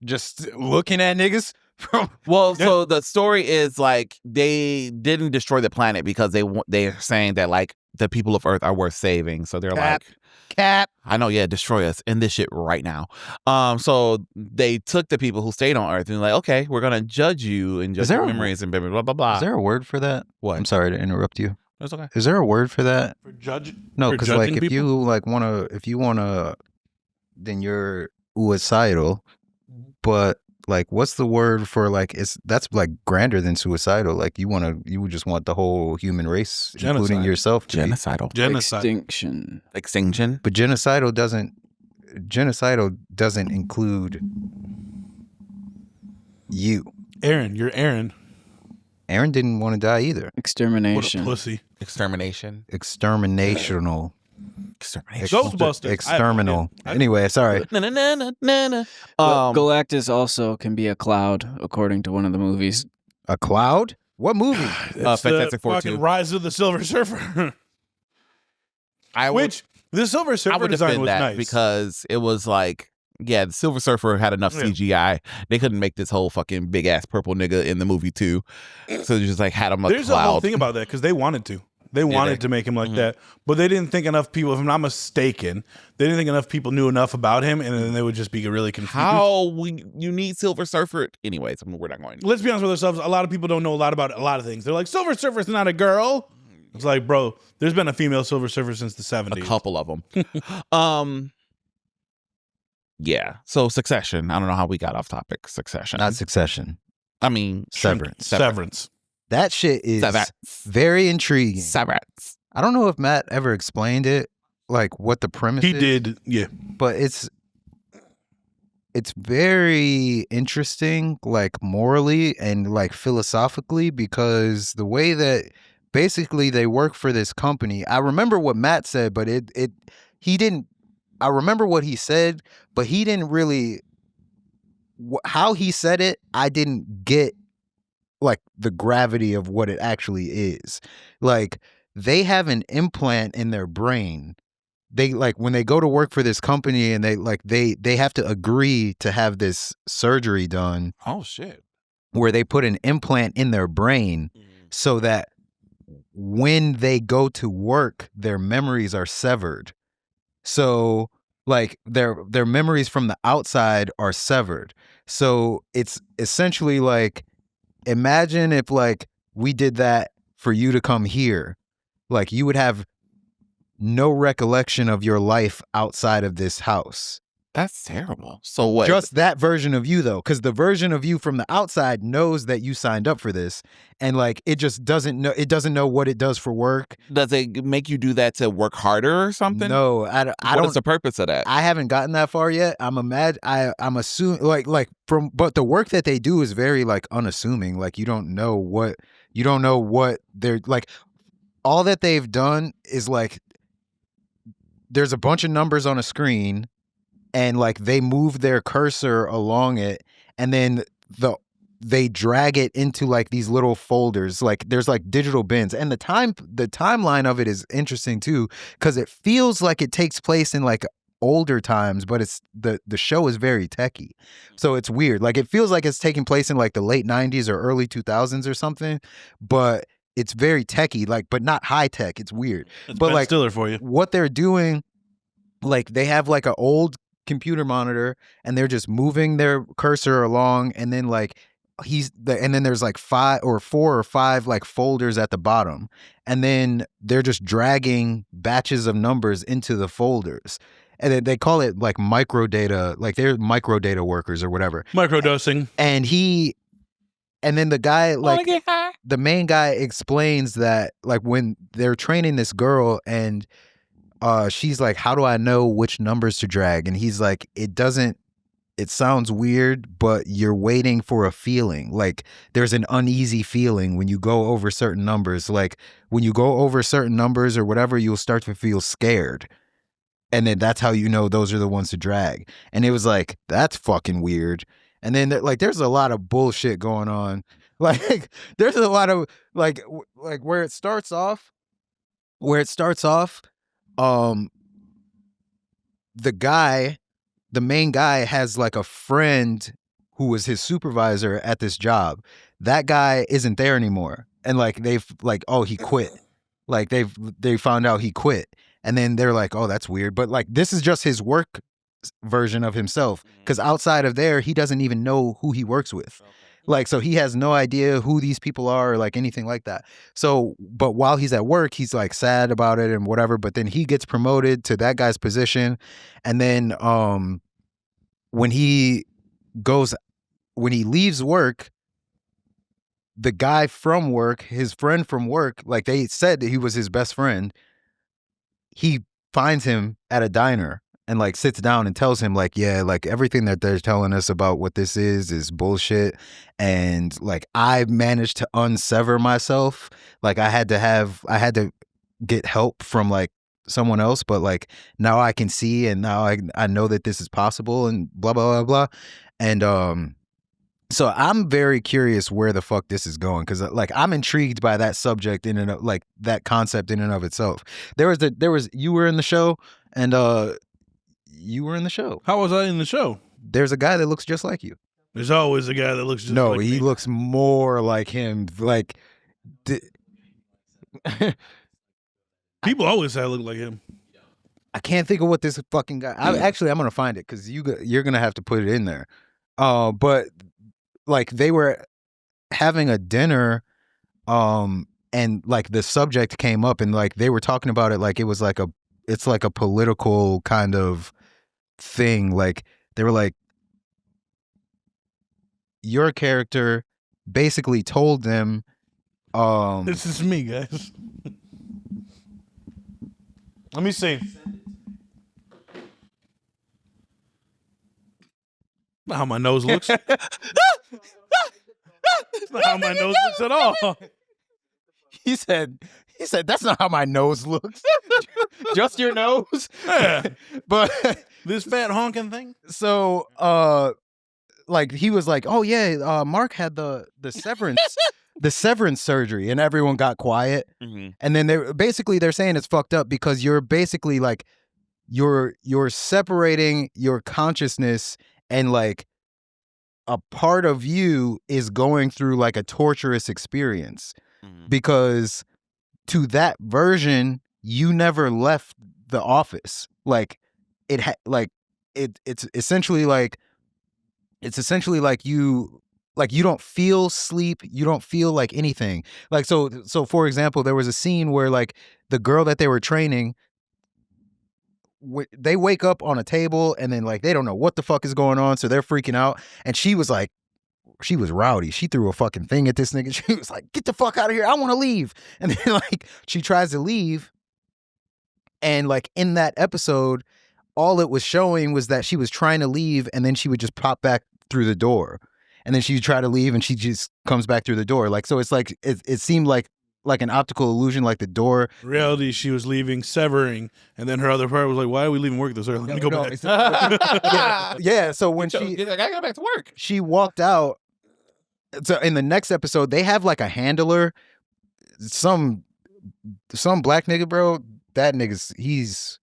Just looking at niggas from Well, Yeah. so the story is like they didn't destroy the planet because they're saying that like the people of Earth are worth saving, so they're Cap. like. Cap. I know, yeah, destroy us in this shit right now. So they took the people who stayed on Earth and like, okay, we're gonna judge you and judge there your a- memories and blah blah blah blah. Is there a word for that? What? I'm sorry to interrupt you. It's okay. Is there a word for that? For judging. No, for because like judging if you people? like wanna then you're suicidal. But like what's the word for like that's like grander than suicidal. Like you would just want the whole human race, including Genocide. yourself, to be. Genocidal. Genocide. Extinction. Extinction. But genocidal doesn't include you. Aaron, you're Aaron. Aaron didn't want to die either. What a Extermination. pussy. Extermination. Exterminational. Extermination. Ghostbusters. Exterminal. Anyway, sorry. Na, na, na, na, na, na. Galactus also can be a cloud, according to one of the movies. A cloud? What movie? It's the Fantastic Four fucking 2. Rise of the Silver Surfer. I would, Which the Silver I Surfer would design defend was that nice. because it was like, yeah, the Silver Surfer had enough Yeah. CGI. They couldn't make this whole fucking big ass purple nigga in the movie too. So they just like had him a There's cloud. a whole thing about that because they wanted to. They wanted to make him like that, but they didn't think enough people. If I'm not mistaken, they didn't think enough people knew enough about him, and then they would just be really confused. You need Silver Surfer? Anyways, we're not going. Let's be honest with ourselves. A lot of people don't know a lot about a lot of things. They're like, Silver Surfer's not a girl. It's like, bro, there's been a female Silver Surfer since the 70s. A couple of them. Yeah. So Succession. I don't know how we got off topic. Succession. Not Succession. I mean Severance. Severance. That shit is Severance. very intriguing. Severance. I don't know if Matt ever explained it, like what the premise He is, did, yeah. but it's very interesting, like morally and like philosophically, because the way that basically they work for this company. I remember what Matt said, but he didn't. I remember what he said, but he didn't really. How he said it, I didn't get like the gravity of what it actually is. Like they have an implant in their brain. They like when they go to work for this company and they have to agree to have this surgery done Oh shit. where they put an implant in their brain so that when they go to work, their memories are severed. So like their memories from the outside are severed. So it's essentially like, imagine if like we did that for you to come here, like you would have no recollection of your life outside of this house. That's terrible. So what? Just that version of you, though, because the version of you from the outside knows that you signed up for this, and like it just doesn't know. It doesn't know what it does for work. Does it make you do that to work harder or something? No, I What don't. is the purpose of that? I haven't gotten that far yet. I'm assuming but the work that they do is very like unassuming. Like you don't know what they're like. All that they've done is like there's a bunch of numbers on a screen, and like they move their cursor along it, and then they drag it into like these little folders. Like there's like digital bins, and the timeline of it is interesting too, because it feels like it takes place in like older times, but it's the show is very techy, so it's weird. Like it feels like it's taking place in like the late 90s or early 2000s or something, but it's very techy, like, but not high tech. It's weird. It's but Ben like Stiller for you. what they're doing, like they have like an old computer monitor, and they're just moving their cursor along, and then like and then there's like 4 or 5 like folders at the bottom, and then they're just dragging batches of numbers into the folders, and then they call it like microdata, like they're microdata workers or whatever. Microdosing. And then the guy, Wanna like get high? the main guy, explains that like when they're training this girl, and she's like, how do I know which numbers to drag? And he's like, it sounds weird, but you're waiting for a feeling. Like there's an uneasy feeling when you go over certain numbers. Like when you go over certain numbers or whatever, you'll start to feel scared. And then that's how you know those are the ones to drag. And it was like, that's fucking weird. And then like there's a lot of bullshit going on. Like there's a lot of like where it starts off, the main guy has like a friend who was his supervisor at this job. That guy isn't there anymore. And like they've like, oh, he quit. Like they found out he quit. And then they're like, oh, that's weird. But like this is just his work version of himself, because outside of there, he doesn't even know who he works with. Like, so he has no idea who these people are or like anything like that. So, but while he's at work, he's like sad about it and whatever. But then he gets promoted to that guy's position. And then when he leaves work, the guy from work, his friend from work, like they said that he was his best friend, he finds him at a diner and like sits down and tells him like, yeah, like everything that they're telling us about what this is bullshit. And like I managed to unsever myself. Like I had to get help from like someone else, but like now I can see, and now I know that this is possible, and blah blah blah blah. And so I'm very curious where the fuck this is going, because like I'm intrigued by that subject in and of, like that concept in and of itself. You were in the show, and you were in the show. How was I in the show? There's a guy that looks just like you. There's always a guy that looks just No, like he me. looks more like him. Like, People always say I look like him. I can't think of what this fucking guy. I'm gonna find it, because you're gonna have to put it in there. But like they were having a dinner, and like the subject came up, and like they were talking about it like it was like it's like a political kind of thing. Like they were like, your character basically told them, This is me, guys. Let me see. Not how my nose looks. That's not how my nose looks at all. he said that's not how my nose looks. Just your nose. Yeah. But This fat honking thing. so like he was like, oh yeah, Mark had the severance surgery, and everyone got quiet. Mm-hmm. And then they're saying it's fucked up, because you're basically like you're separating your consciousness, and like a part of you is going through like a torturous experience, because to that version you never left the office. Like it's essentially like you don't feel sleep, you don't feel like anything. Like so for example, there was a scene where like the girl that they were training, they wake up on a table and then like they don't know what the fuck is going on, so they're freaking out. And she was rowdy. She threw a fucking thing at this nigga. She was like, "Get the fuck out of here! I want to leave." And then like she tries to leave, and like in that episode, all it was showing was that she was trying to leave, and then she would just pop back through the door, and then she'd try to leave, and she just comes back through the door. Like so, it's like it seemed like an optical illusion, like the door. In reality, she was leaving, severing, and then her other part was like, "Why are we leaving work this early? Let me go back." Yeah. So when I gotta go back to work. she walked out. So in the next episode, they have like a handler, some black nigga, bro. That nigga's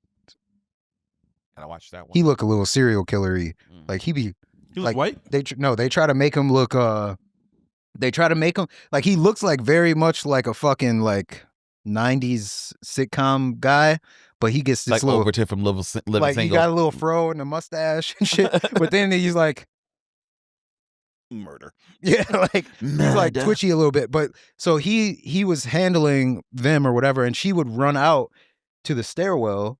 Gotta watch that one. he look a little serial killery. Mm. Like he be He was like white. they try to make him look they try to make him like he looks like very much like a fucking like 90s sitcom guy, but he gets this like little Overton from Living like Single. he got a little fro and a mustache and shit. But then he's like murder. yeah, like he's like Murder. twitchy a little bit. But so he was handling them or whatever, and she would run out to the stairwell.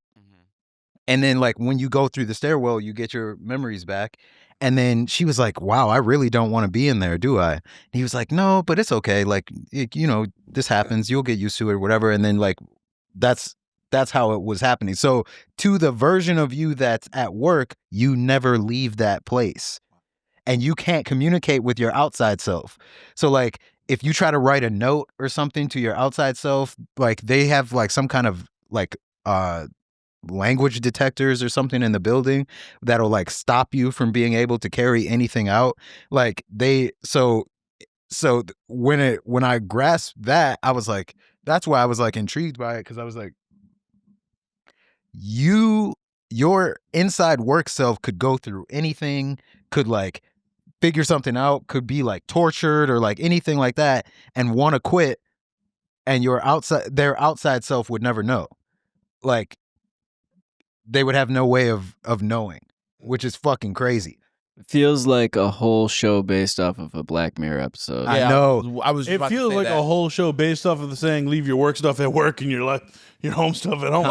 And then, like, when you go through the stairwell, you get your memories back. And then she was like, "Wow, I really don't want to be in there, do I?" And he was like, "No, but it's okay. Like, this happens. You'll get used to it or whatever." And then, like, that's how it was happening. So to the version of you that's at work, you never leave that place. And you can't communicate with your outside self. So, like, if you try to write a note or something to your outside self, like, they have, like, some kind of, like, language detectors or something in the building that'll like stop you from being able to carry anything out. Like when I grasped that, I was like, that's why I was like intrigued by it, because I was like, your inside work self could go through anything, could like figure something out, could be like tortured or like anything like that, and want to quit, and their outside self would never know. Like, they would have no way of knowing, which is fucking crazy. Feels like a whole show based off of a Black Mirror episode. I know. I was. It about to feels say like that. a whole show based off of the saying, "Leave your work stuff at work and your home stuff at home."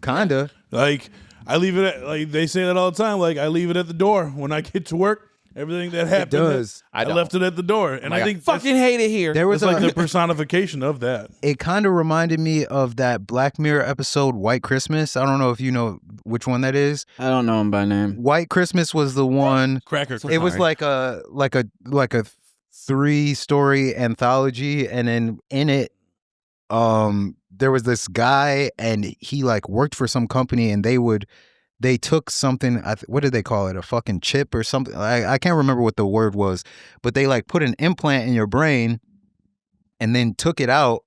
Kinda. Like I leave it at, like they say that all the time. Like I leave it at the door when I get to work. Everything that happened, does. I don't. left it at the door, and Like, I think fucking hate it here. There was it's like a, the personification of that. it kind of reminded me of that Black Mirror episode, White Christmas. I don't know if you know which one that is. I don't know him by name. White Christmas was the one. Cracker. It was like a 3-story anthology, and then in it, there was this guy, and he like worked for some company, and they took something, what did they call it? A fucking chip or something? I can't remember what the word was, but they like put an implant in your brain and then took it out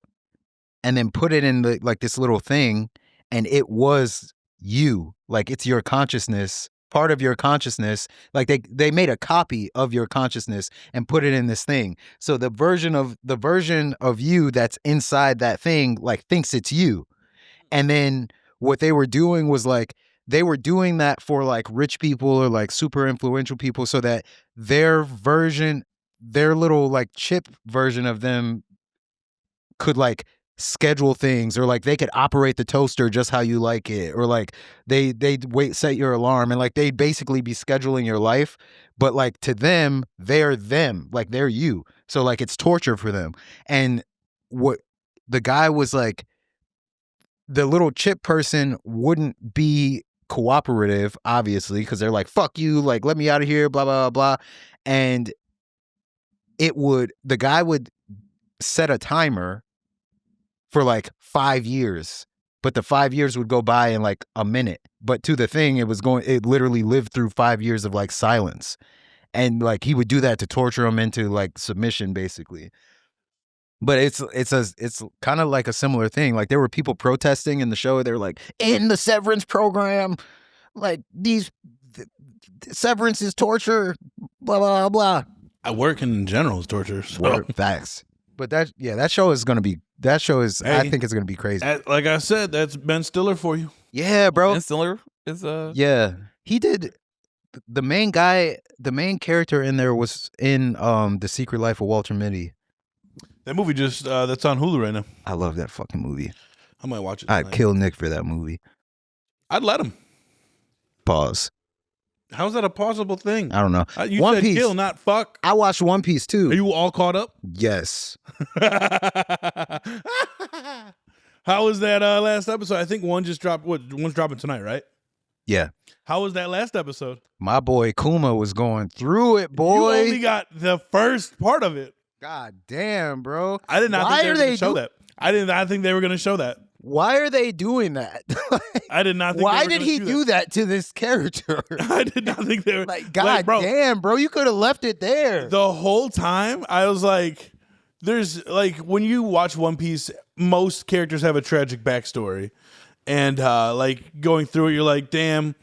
and then put it in like this little thing, and it was you. Like, it's your consciousness, part of your consciousness. Like they made a copy of your consciousness and put it in this thing. So the version of you that's inside that thing like thinks it's you. And then what they were doing was like, they were doing that for like rich people or like super influential people, so that their little like chip version of them could like schedule things, or like they could operate the toaster just how you like it, or like they'd set your alarm, and like they'd basically be scheduling your life. But like to them, they're them, like they're you. So like it's torture for them. And what the guy was like, the little chip person wouldn't be cooperative, obviously, because they're like, "Fuck you, like let me out of here," blah blah blah. And the guy would set a timer for like 5 years, but the 5 years would go by in like a minute. But to the thing, it literally lived through 5 years of like silence. And like he would do that to torture him into like submission, basically. But it's kind of like a similar thing. Like there were people protesting in the show. They were like, "In the severance program, like severance is torture, blah blah blah." I work in general is torture. So. Facts. But that show is gonna be. That show is. Hey, I think it's gonna be crazy. Like I said, that's Ben Stiller for you. Yeah, bro. Ben Stiller is Yeah, he did. The main character in there was in The Secret Life of Walter Mitty. That movie just that's on Hulu right now. I love that fucking movie. I might watch it. I'd tonight. kill Nick for that movie. I'd let him. Pause. How's that a possible thing? I don't know. You One said Piece. kill, not fuck. I watched One Piece too. Are you all caught up? Yes. How was that last episode? I think one just dropped. One's dropping tonight, right? Yeah. How was that last episode? My boy Kuma was going through it, boy. You only got the first part of it. God damn, bro. I did not Why think they are were going they to show do- that. I did not think they were going to show that. Why are they doing that? I did not think Why they were did gonna he do that to this character? I did not think they were. Like, God bro, damn, bro. You could have left it there. the whole time I was like, there's like, when you watch One Piece, most characters have a tragic backstory. And like going through it, you're like, damn,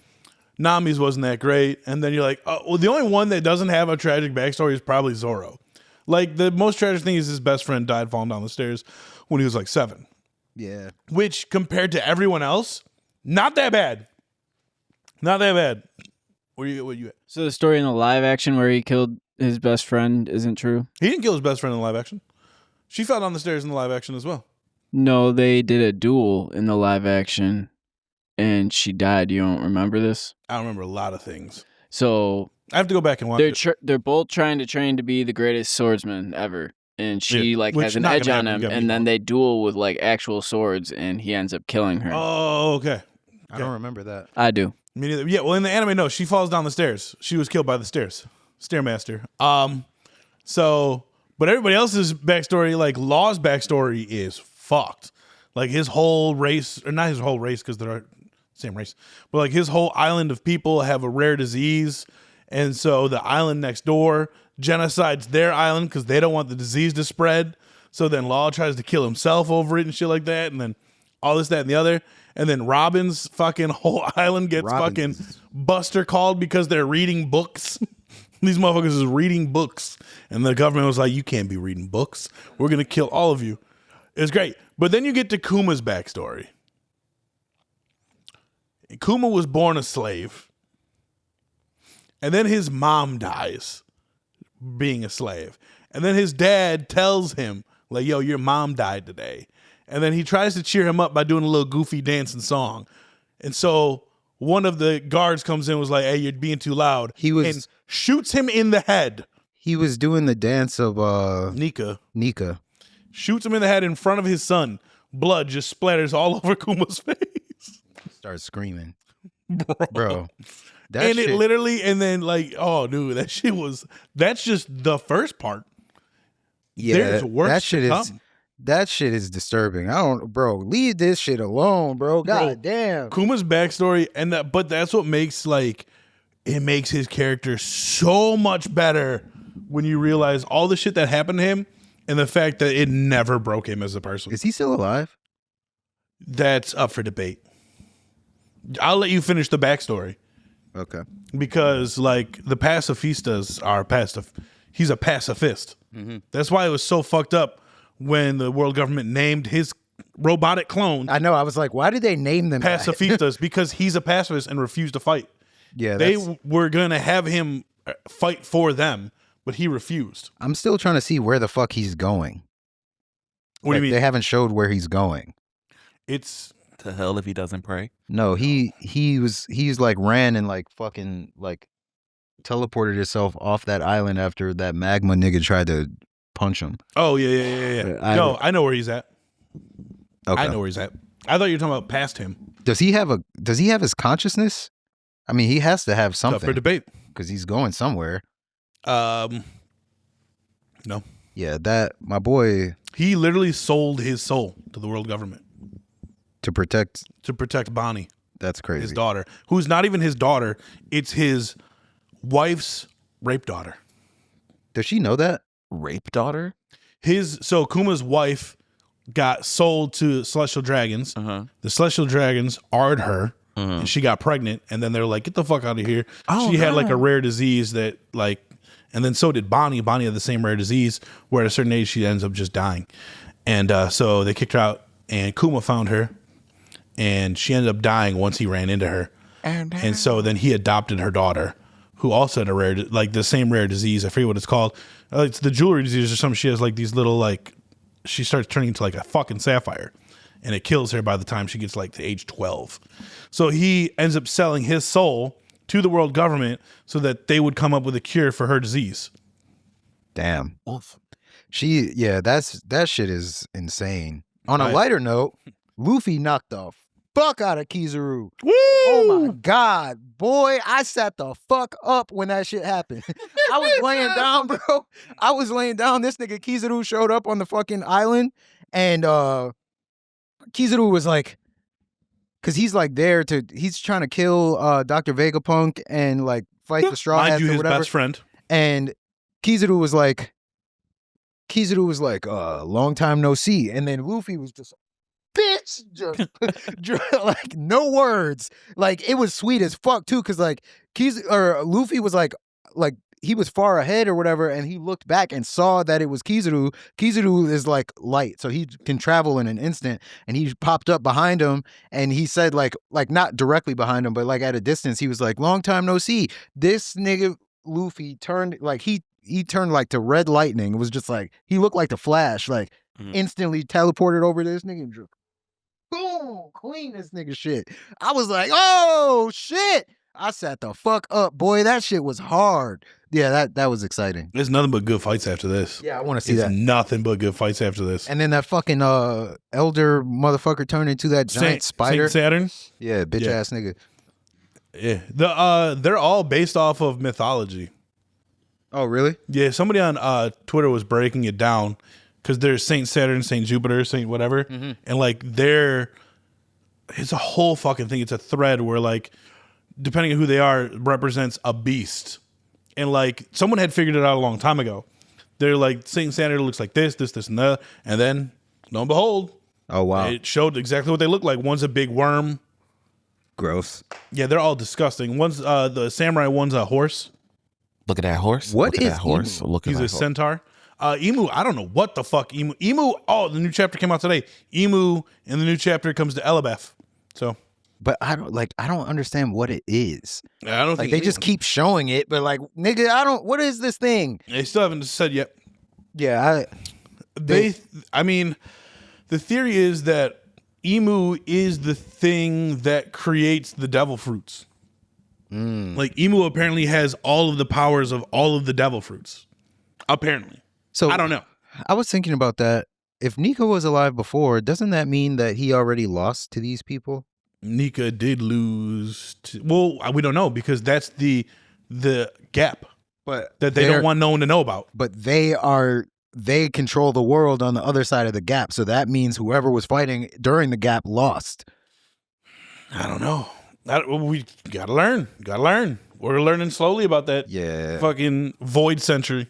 Nami's wasn't that great. And then you're like, oh, well, the only one that doesn't have a tragic backstory is probably Zoro. Like, the most tragic thing is his best friend died falling down the stairs when he was like 7. Yeah. Which, compared to everyone else, not that bad. Not that bad. What you at? So the story in the live action where he killed his best friend isn't true? He didn't kill his best friend in the live action. She fell down the stairs in the live action as well. No, they did a duel in the live action, and she died. You don't remember this? I remember a lot of things. So I have to go back and watch it. they're both trying to train to be the greatest swordsman ever, and she Yeah, like which has an not edge gonna on happen, him, you got me and then wrong. they duel with like actual swords, and he ends up killing her. Oh, okay. I don't remember that. I do. Me neither. Yeah, well, in the anime, no, she falls down the stairs. She was killed by the stairs. Stairmaster. So, but everybody else's backstory, like Law's backstory, is fucked. Like his whole race, or not his whole race, because they're same race, but like his whole island of people have a rare disease, and so the island next door genocides their island because they don't want the disease to spread. So then Law tries to kill himself over it and shit like that, and then all this, that, and the other. And then Robin's fucking whole island gets Robin's. fucking Buster called because they're reading books. These motherfuckers is reading books. And the government was like, you can't be reading books. We're going to kill all of you. It was great. But then you get to Kuma's backstory. Kuma was born a slave. And then his mom dies being a slave. And then his dad tells him, like, yo, your mom died today. And then he tries to cheer him up by doing a little goofy dance and song. And so one of the guards comes in and was like, hey, you're being too loud. And shoots him in the head. He was doing the dance of Nika. Shoots him in the head in front of his son. Blood just splatters all over Kuma's face. Starts screaming. Bro. And it literally, and then like, oh, dude, that's just the first part. Yeah, There's worse that shit to is come. that shit is disturbing. Bro, leave this shit alone, bro. God damn. Kuma's backstory, but that's what makes it makes his character so much better when you realize all the shit that happened to him and the fact that it never broke him as a person. Is he still alive? That's up for debate. I'll let you finish the backstory Okay. because like the pacifistas are he's a pacifist. That's why it was so fucked up when the world government named his robotic clone I know. I was like, why did they name them that? pacifistas because he's a pacifist and refused to fight. Yeah, They were going to have him fight for them, but he refused. I'm still trying to see where the fuck he's going. What do you mean? They haven't showed where he's going. It's To hell if he doesn't pray. No, he's like ran and like fucking like teleported himself off that island after that magma nigga tried to punch him. oh yeah. I know where he's at. Okay. I know where he's at. I thought you were talking about past him. Does he have his consciousness? I mean, he has to have It's up for something debate. because he's going somewhere. No, Yeah, that my boy he literally sold his soul to the world government to protect Bonnie, that's crazy. his daughter, who's not even his daughter. It's his wife's rape daughter. Does she know that? Rape daughter? So Kuma's wife got sold to celestial dragons. The celestial dragons arred her, and she got pregnant. And then they're like, "Get the fuck out of here!" She had like a rare disease that and then so did Bonnie. Bonnie had the same rare disease where at a certain age she ends up just dying. And so they kicked her out, and Kuma found her, and she ended up dying once he ran into her. And so then he adopted her daughter, who also had the same rare disease. I forget what it's called. It's the jewelry disease or something. She has like these little she starts turning into like a fucking sapphire. and it kills her by the time she gets like to age 12. So he ends up selling his soul to the world government so that they would come up with a cure for her disease. Damn. Oof. That shit is insane. On a Right. lighter note, Luffy knocked the fuck out of Kizaru. Woo! Oh my God, boy, I sat the fuck up when that shit happened. I was laying down, bro. I was laying down. This nigga Kizaru showed up on the fucking island, and Kizaru was like, because he's like he's trying to kill Dr. Vegapunk and like fight the Straw Mind Hats you, or his whatever. best friend. And Kizaru was like, long time no see. And then Luffy was just, bitch, just like no words. Like it was sweet as fuck too, because like Luffy was like he was far ahead or whatever, and he looked back and saw that it was Kizaru. Kizaru is like light, so he can travel in an instant. And he popped up behind him, and he said like not directly behind him, but like at a distance, he was like, long time no see. This nigga Luffy turned like he turned like to red lightning. It was just like he looked like the Flash, like instantly teleported over to this nigga and just boom, clean this nigga shit. I was like, oh shit. I sat the fuck up, boy. That shit was hard. Yeah, that was exciting. There's nothing but good fights after this. Yeah, I want to see It's that. nothing but good fights after this. And then that fucking elder motherfucker turned into that giant spider. Saint Saturn. Yeah, bitch ass nigga. Yeah. They're all based off of mythology. Oh, really? Yeah, somebody on Twitter was breaking it down because there's Saint Saturn, Saint Jupiter, Saint whatever, and like it's a whole fucking thing. It's a thread where like depending on who they are represents a beast, and like someone had figured it out a long time ago. They're like Saint Saturn looks like this, and that, and then lo and behold, Oh wow, it showed exactly what they look like. One's a big worm. gross. Yeah, they're all disgusting. One's the samurai. One's a horse. Look at that horse. What Look at is that horse? Emu? Look at He's that a horse. centaur. Emu, I don't know what the fuck Emu. Oh, the new chapter came out today. Emu in the new chapter comes to Elabeth. So But I don't understand what it is. I don't Like think they just keep showing it, but like nigga, what is this thing? they still haven't said yet. Yeah, I mean, the theory is that Emu is the thing that creates the devil fruits. Like Emu apparently has all of the powers of all of the devil fruits. Apparently. So I don't know. I was thinking about that. If Nico was alive before, doesn't that mean that he already lost to these people? Nika did lose. Well, we don't know because that's the gap But that they don't want no one to know about. But they control the world on the other side of the gap. So that means whoever was fighting during the gap lost. I don't know. We gotta learn. We're learning slowly about that. Yeah. Fucking void century.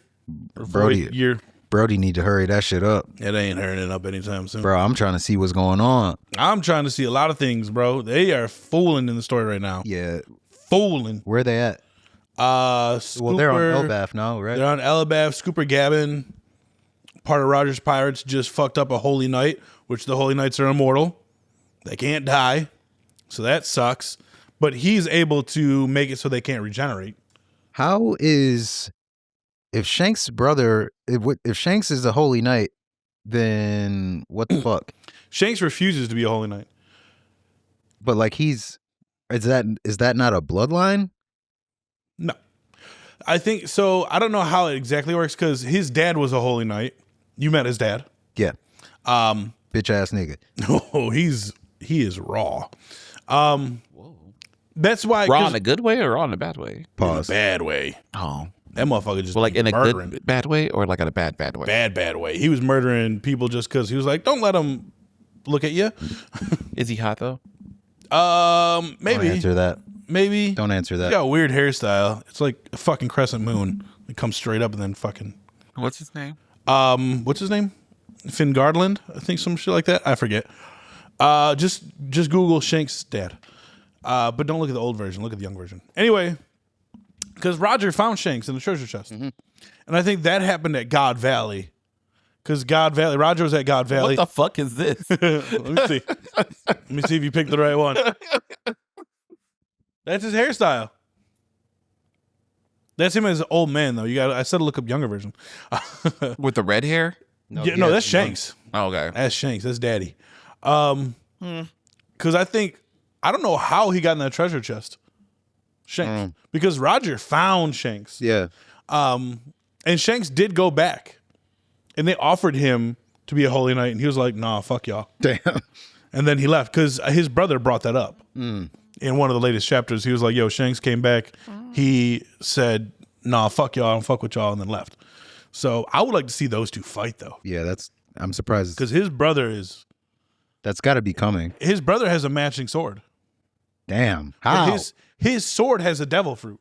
Or Brody. void year. Brody need to hurry that shit up. It ain't hurrying up anytime soon. Bro, I'm trying to see what's going on. I'm trying to see a lot of things, bro. They are fooling in the story right now. Yeah. Fooling. Where they at? Scooper, Well, they're on Elbaf now, right? They're on Elbaf. Scooper Gavin, part of Roger's Pirates, just fucked up a Holy Knight, which the Holy Knights are immortal. They can't die. So that sucks. But he's able to make it so they can't regenerate. How is if Shanks' brother if Shanks is a holy knight, then what the fuck? Shanks refuses to be a Holy Knight. But like is that not a bloodline? No. I think so. I don't know how it exactly works because his dad was a Holy Knight. You met his dad. Yeah. Bitch ass nigga. Oh, he is raw. That's why Raw in a good way or raw in a bad way? in a Pause. bad way. Oh. That motherfucker just Well, like in a murdering. good bad way or like in a bad way? Bad way. He was murdering people just because he was like, don't let them look at you. Is he hot though? Don't Maybe. answer that. Maybe. Don't answer He that. got a weird hairstyle. It's like a fucking crescent moon. It comes straight up and then fucking. What's his name? What's his name? Finn Gardland? I think some shit like that. I forget. Just Google Shanks' dad. But don't look at the old version. Look at the young version. Anyway, because Roger found Shanks in the treasure chest. And I think that happened at God Valley. Because Roger was at God Valley. What the fuck is this? Let me see. Let me see if you picked the right one. That's his hairstyle. That's him as an old man, though. I said to look up younger version. With the red hair? No, that's Shanks. Oh, okay. That's Shanks. That's Daddy. Because I don't know how he got in that treasure chest. Shanks. Because Roger found Shanks. Yeah. And Shanks did go back. And they offered him to be a holy knight. And he was like, nah, fuck y'all. Damn. And then he left because his brother brought that up. In one of the latest chapters. He was like, yo, Shanks came back. He said, nah, fuck y'all. I don't fuck with y'all. And then left. So I would like to see those two fight, though. Yeah, I'm surprised. Because his brother That's got to be coming. His brother has a matching sword. Damn. But How? His sword has a devil fruit.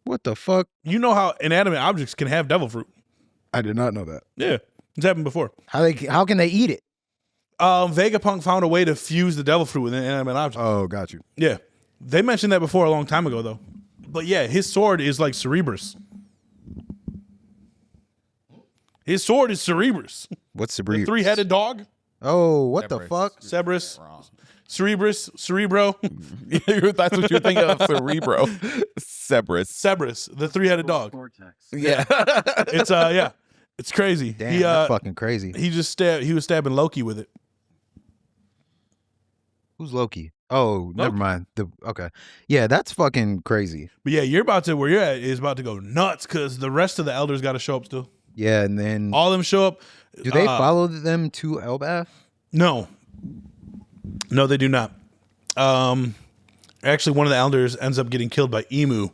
What the fuck? You know how inanimate objects can have devil fruit. I did not know that. Yeah. It's happened before. How can they eat it? Vegapunk found a way to fuse the devil fruit with an inanimate object. Oh, got you. Yeah. They mentioned that before a long time ago, though. But yeah, his sword is like Cerebrus. His sword is Cerebrus. What's The Cerebro? three-headed dog. Oh, what the Cerberus. fuck? Cerberus. Cerebrus. Cerebro. That's what you're thinking of, Cerebro. Cerberus. Cerberus. The three-headed dog. Yeah. It's yeah. It's crazy. Damn, that's fucking crazy. He was stabbing Loki with it. Who's Loki? Oh, never mind. Okay. Yeah, that's fucking crazy. But yeah, where you're at is about to go nuts because the rest of the elders got to show up still. Yeah, and then All of them show up. do they follow them to Elbath? No, they do not. Actually, one of the elders ends up getting killed by Emu.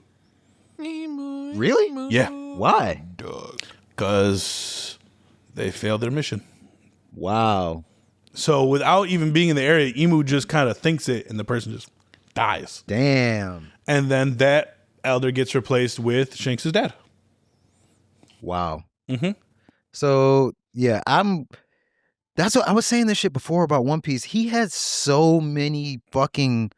Really? Yeah, Why? because they failed their mission. Wow. So without even being in the area, Emu just kind of thinks it, and the person just dies. Damn. And then that elder gets replaced with Shanks' dad. Wow. So yeah, that's what I was saying this shit before about One Piece. He has so many fucking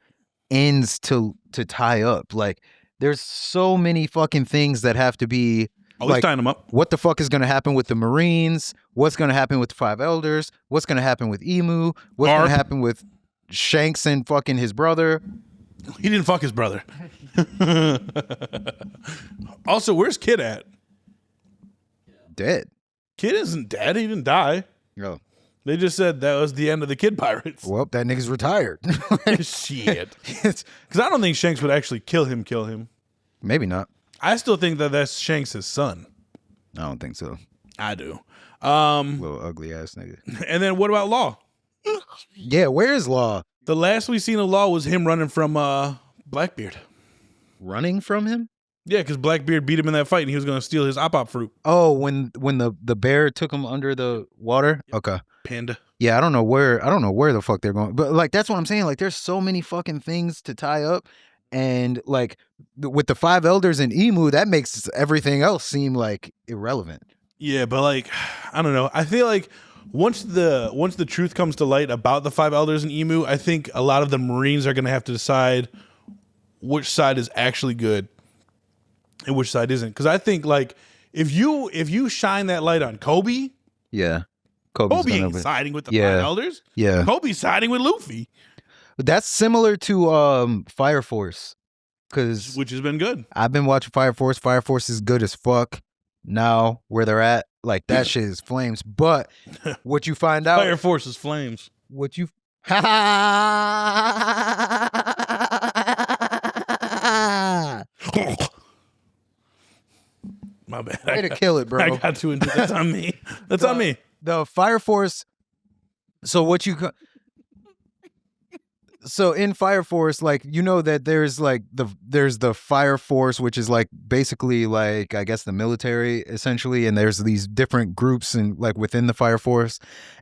ends to tie up. Like there's so many fucking things that have to be Always tying them up. What the fuck is going to happen with the Marines? What's going to happen with the Five Elders? What's going to happen with Emu? What's going to happen with Shanks and fucking his brother? He didn't fuck his brother. Also, where's Kid at? Dead. Kid isn't dead. He didn't die. Oh. They just said that was the end of the Kid Pirates. Well, that nigga's retired. Shit. Because I don't think Shanks would actually kill him. Maybe not. I still think that's Shanks' son. I don't think so. I do. Little ugly ass nigga. And then what about Law? Yeah, where is Law? The last we seen of Law was him running from Blackbeard. Running from him? Yeah, because Blackbeard beat him in that fight and he was going to steal his op fruit. Oh, when the bear took him under the water? Okay. Panda. Yeah, I don't know where the fuck they're going. But like that's what I'm saying. Like there's so many fucking things to tie up. And like with the Five Elders and Emu, that makes everything else seem like irrelevant. Yeah, but like I don't know. I feel like once the truth comes to light about the Five Elders and Emu, I think a lot of the Marines are going to have to decide which side is actually good and which side isn't. Because I think like if you shine that light on Kobe, Yeah. Kobe ain't siding with the Five Elders. Yeah. Kobe's siding with Luffy, That's similar to Fire Force. Cause which has been good. I've been watching Fire Force. Fire Force is good as fuck. Now where they're at, like that shit is flames. But what you find out, Fire Force is flames. what you My bad. way to kill it, bro. I got too into that's on me. That's on me. The Fire Force. So what you? So in Fire Force, like you know that there's the Fire Force, which is like basically like I guess the military essentially, and there's these different groups and like within the Fire Force,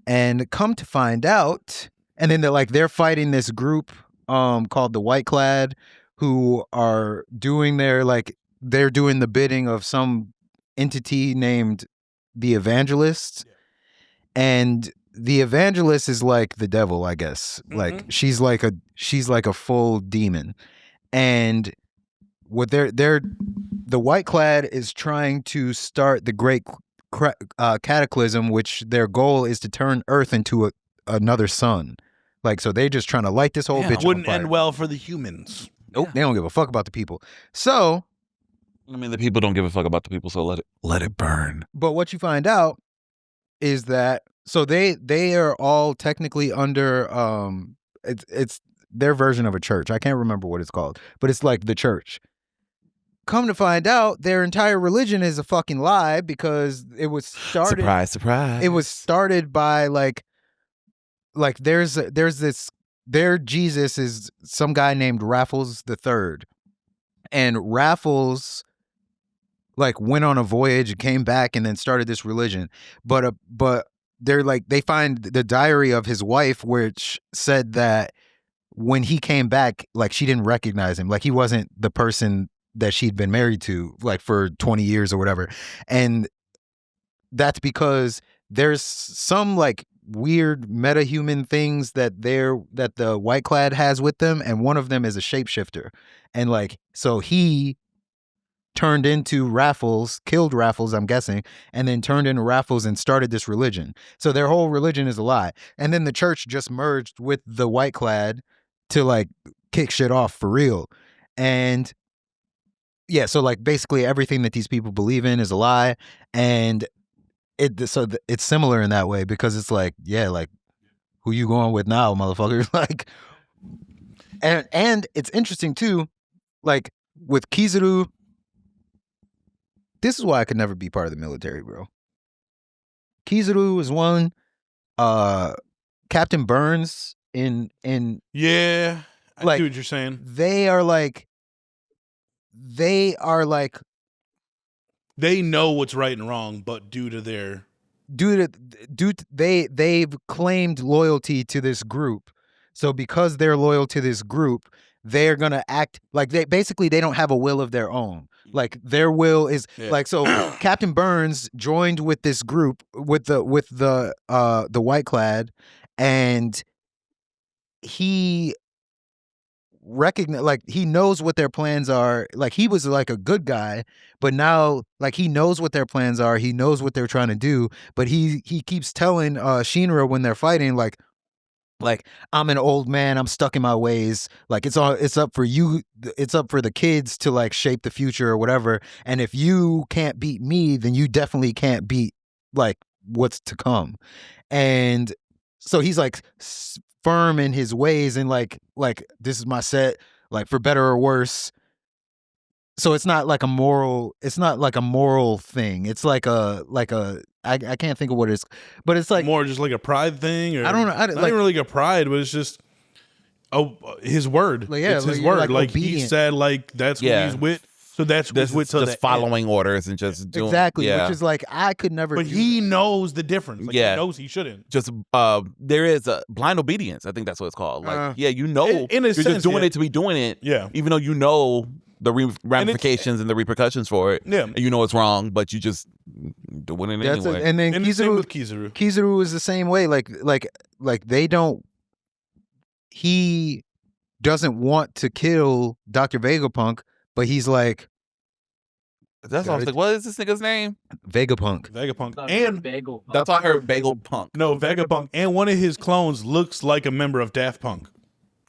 and come to find out, and then they're fighting this group called the White Clad, who are doing they're doing the bidding of some entity named the Evangelist, and the Evangelist is like the devil, I guess. Like she's like a full demon, and what the White Clad is trying to start the great cataclysm, which their goal is to turn Earth into another sun. Like so, they just trying to light this whole bitch. Wouldn't on fire. end well for the humans. Nope, they don't give a fuck about the people. So, I mean, the people don't give a fuck about the people, so let it burn. but what you find out is that So they are all technically under it's their version of a church. I can't remember what it's called, but it's like the church. Come to find out, their entire religion is a fucking lie because it was started. Surprise. It was started by like there's this, their Jesus is some guy named Raffles the Third, and Raffles like went on a voyage and came back and then started this religion, but they're like, they find the diary of his wife which said that when he came back, like she didn't recognize him, like he wasn't the person that she'd been married to like for 20 years or whatever. And that's because there's some like weird meta-human things that the White Clad has with them, and one of them is a shapeshifter. And like, so he turned into Raffles, killed Raffles, I'm guessing, and then turned into Raffles and started this religion. So their whole religion is a lie. And then the church just merged with the White Clad to like kick shit off for real. And yeah, so like basically everything that these people believe in is a lie. And it's similar in that way because it's like, yeah, like who you going with now, motherfucker? Like, and it's interesting too, like with Kizaru. This is why I could never be part of the military, bro. Kizaru is one. Captain Burns in Yeah, I like, see what you're saying. they are like They know what's right and wrong, but due to they've claimed loyalty to this group. So because they're loyal to this group, they're gonna act like they don't have a will of their own. Like their will is like, so Captain Burns joined with this group with the White Clad, and he he knows what their plans are. Like he was like a good guy, but now like he knows what their plans are. He knows what they're trying to do, but he keeps telling Shinra when they're fighting, like I'm an old man, I'm stuck in my ways. Like it's up for you, it's up for the kids to like shape the future or whatever. And if you can't beat me, then you definitely can't beat like what's to come. And so he's like firm in his ways and like this is my set, like for better or worse. So it's not like a moral thing. It's like I can't think of what it is, but it's like more just like a pride thing, or I don't know. not even really like a pride, but it's just his word. Like, yeah, it's his like, word. like Like he obedient. said, like that's who he's with. So that's who he's with. Till just following orders and just doing exactly, yeah. which is like I could never. But he knows the difference. Like, Yeah. he knows he shouldn't. Just there is a blind obedience. I think that's what it's called. Like you know, in a you're sense, just doing yeah. it to be doing it. Yeah. Even though you know the ramifications and the repercussions for it. Yeah. And you know it's wrong, but you just doing it That's anyway. and then And the same Kizaru with Kizaru. Kizaru is the same way. Like they don't. He doesn't want to kill Dr. Vegapunk, but he's like That's what I was like, what is this nigga's name? Vegapunk. Vegapunk. And And That's why I heard Bagel Punk. no, Vegapunk. And one of his clones looks like a member of Daft Punk.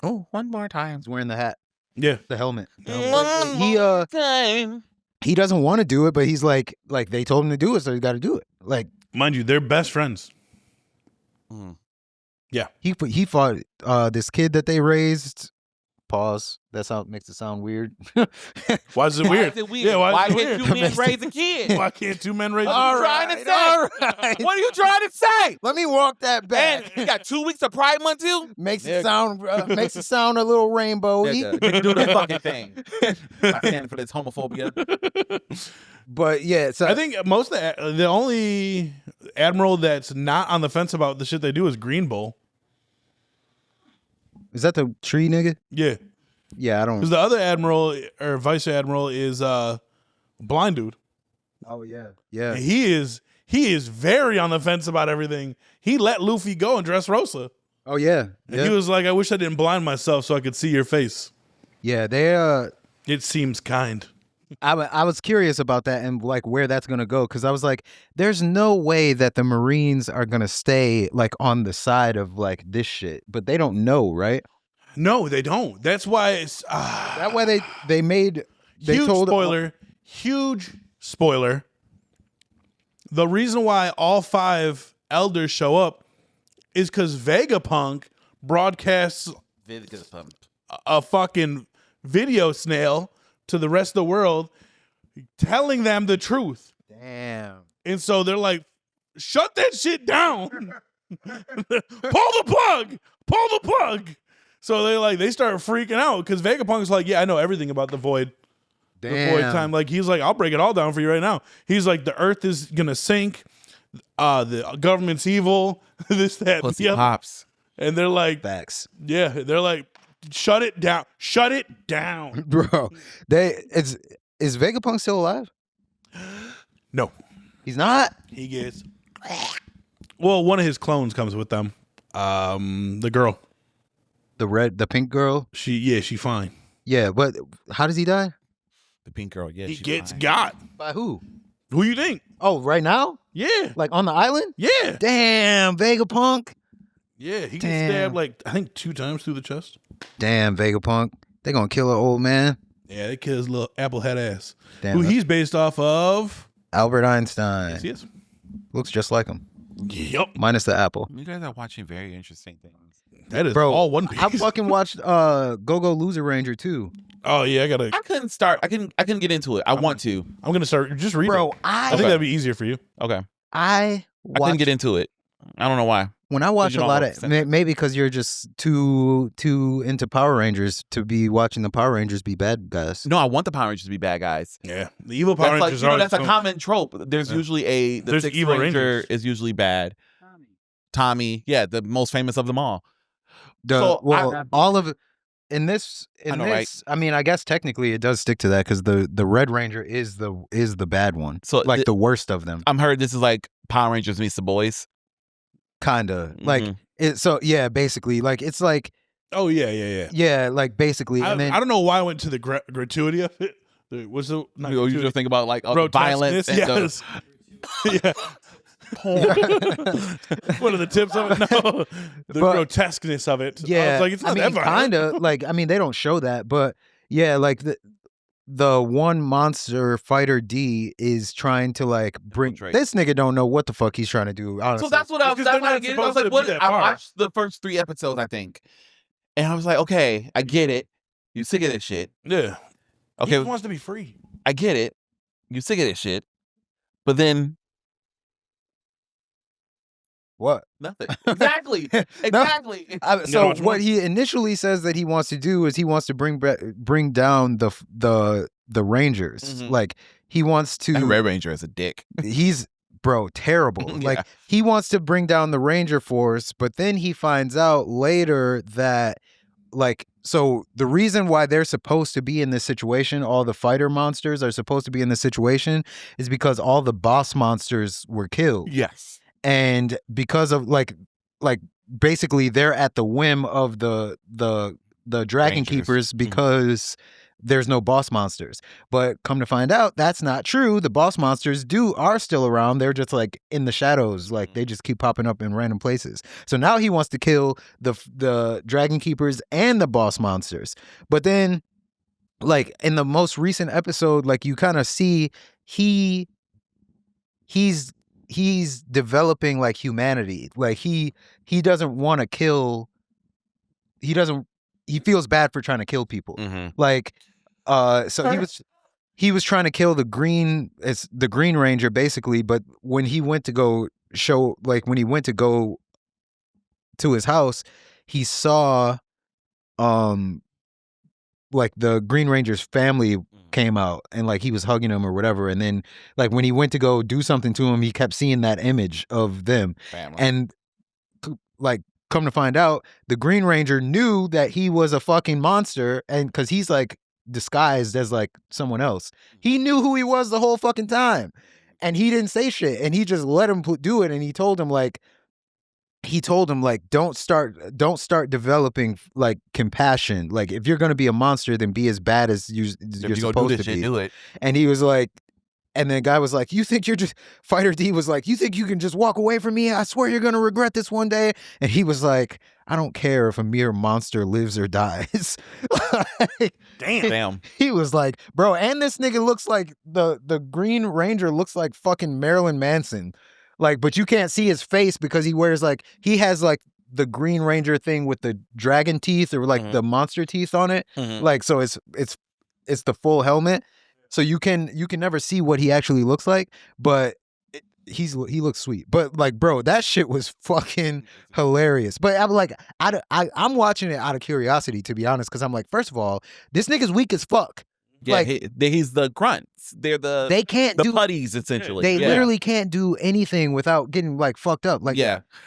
Oh, one more time. He's wearing the hat, Yeah. the helmet. One He more time. he doesn't want to do it, but he's like they told him to do it, so he got to do it. Like Mind you, they're best friends. he fought this kid that they raised. Pause. That sound makes it sound weird. Why is it Why weird? is it weird? Yeah, why Why is it can't weird? you men raise a kid? Why can't two men raise What are you trying to say? What are you trying to say? Let me walk that And back. you got 2 weeks of Pride Month too? makes it sound a little rainbowy. Nigga, do the fucking thing. I stand for this homophobia. But yeah, so I think most of the only admiral that's not on the fence about the shit they do is Green Bull. is that the tree nigga? Yeah. Yeah, I don't. Because the other admiral or vice admiral is blind dude. Oh yeah, yeah. And he is very on the fence about everything. He let Luffy go and dress Rosa. Oh yeah, And he was like, I wish I didn't blind myself so I could see your face. yeah. They It seems kind. I was curious about that and like where that's gonna go, because I was like, there's no way that the Marines are gonna stay like on the side of like this shit, but they don't know, right? No, they don't. That's why it's That way they made they huge told spoiler. Huge spoiler. The reason why all 5 elders show up is because Vegapunk broadcasts a fucking video snail to the rest of the world, telling them the truth. Damn. And so they're like, shut that shit down. Pull the plug. Pull the plug. So they start freaking out because Vegapunk's like, yeah, I know everything about the void. Damn. The void time. Like, he's like, I'll break it all down for you right now. He's like, the earth is gonna sink. The government's evil. This, that, and the other. Pops. And they're like, Facts. yeah, they're like, shut it down. Shut it down. Bro, is Vegapunk still alive? No. He's not? He gets, well, one of his clones comes with them. The girl. The pink girl? She fine. Yeah, but how does he die? The pink girl. Yeah, He she's gets fine. got. By who? Who you think? Oh, right now? Yeah. Like on the island? Yeah. Damn, Vegapunk. Yeah. He gets Damn. stabbed like, I think 2 times through the chest. Damn, Vegapunk. They gonna kill an old man. Yeah, they kill his little apple head ass. Damn. Who he's based off of. Albert Einstein. Yes, he is. Looks just like him. Yep. Minus the apple. You guys are watching very interesting things. That is Bro, all One Piece. I fucking watched Go-Go Loser Ranger too. Oh yeah, I couldn't start. I couldn't get into it. I want to. I'm gonna start. Just read Bro, it. I think Okay. that'd be easier for you. Okay. I I couldn't get into it. I don't know why. when I watch You a know, lot of maybe because you're just too into Power Rangers to be watching the Power Rangers be bad guys. No, I want the Power Rangers to be bad guys. Yeah, the evil Power That's like, Rangers you know, are. that's a common trope. There's Yeah. usually the There's sixth evil Ranger Rangers. is usually bad. Tommy, yeah, the most famous of them all. All of it in this. I know, right? I mean, I guess technically it does stick to that because the Red Ranger is the bad one. So like the worst of them. I'm heard this is like Power Rangers meets the boys. Kinda like Mhm. it. So yeah, basically, like it's like Oh yeah. yeah, like basically, I and then don't know why I went to the gratuity of it. What's the not You gratuity? just think about like the violence and Yes. Yeah. What are the tips of it? No, the But- grotesqueness of it. I yeah, was like, it's not I mean, that violent. kinda like I mean they don't show that, but yeah, like the one monster fighter D is trying to like bring Infiltrate. this nigga don't know what the fuck he's trying to do. Honestly. So that's what I was. Because That's they're what I not get. I supposed was like, to what? be that I far. watched the first 3 episodes, I think, and I was like, okay, I get it. You sick of this shit? Yeah. He Okay, just wants to be free. I get it. You sick of this shit? But then what? nothing. Exactly. No. Exactly. So watch what more? he initially says that he wants to do is he wants to bring down the Rangers. Mhm. Like he wants to. That Red Ranger is a dick. He's bro terrible. Yeah. Like he wants to bring down the Ranger force, but then he finds out later that like so the reason why they're supposed to be in this situation, all the fighter monsters are supposed to be in this situation, is because all the boss monsters were killed. Yes. And because of like basically they're at the whim of the Dragon Rangers. Keepers because there's no boss monsters. But come to find out, that's not true. The boss monsters are still around. They're just like in the shadows. Like they just keep popping up in random places. So now he wants to kill the Dragon Keepers and the boss monsters. But then like in the most recent episode, like you kind of see he's developing like humanity. Like he doesn't want to kill. He feels bad for trying to kill people. Mm-hmm. Like, so he was trying to kill the Green Ranger basically. But when he went to go to his house, he saw, like the Green Ranger's family came out and like he was hugging him or whatever. And then like when he went to go do something to him, he kept seeing that image of them. Family. And like come to find out, the Green Ranger knew that he was a fucking monster, and because he's like disguised as like someone else, he knew who he was the whole fucking time, and he didn't say shit, and he just let him do it. And he told him like don't start developing like compassion. Like if you're gonna be a monster, then be as bad as you're supposed to be. Do it. And he was like, and the guy was like, you think you're just, Fighter D was like, you think you can just walk away from me? I swear you're going to regret this one day. And he was like, I don't care if a mere monster lives or dies. Like, Damn. he was like, bro, and this nigga looks like, the Green Ranger looks like fucking Marilyn Manson. like, but you can't see his face because he wears like he has like the Green Ranger thing with the dragon teeth or like the monster teeth on it. Like, so it's the full helmet, so you can never see what he actually looks like, but he looks sweet. But like, bro, that shit was fucking hilarious. But I'm like, I'm watching it out of curiosity, to be honest, because I'm like, first of all, this nigga's weak as fuck. Yeah, like he's the grunts. They're they can't do putties essentially. They literally can't do anything without getting like fucked up. Like,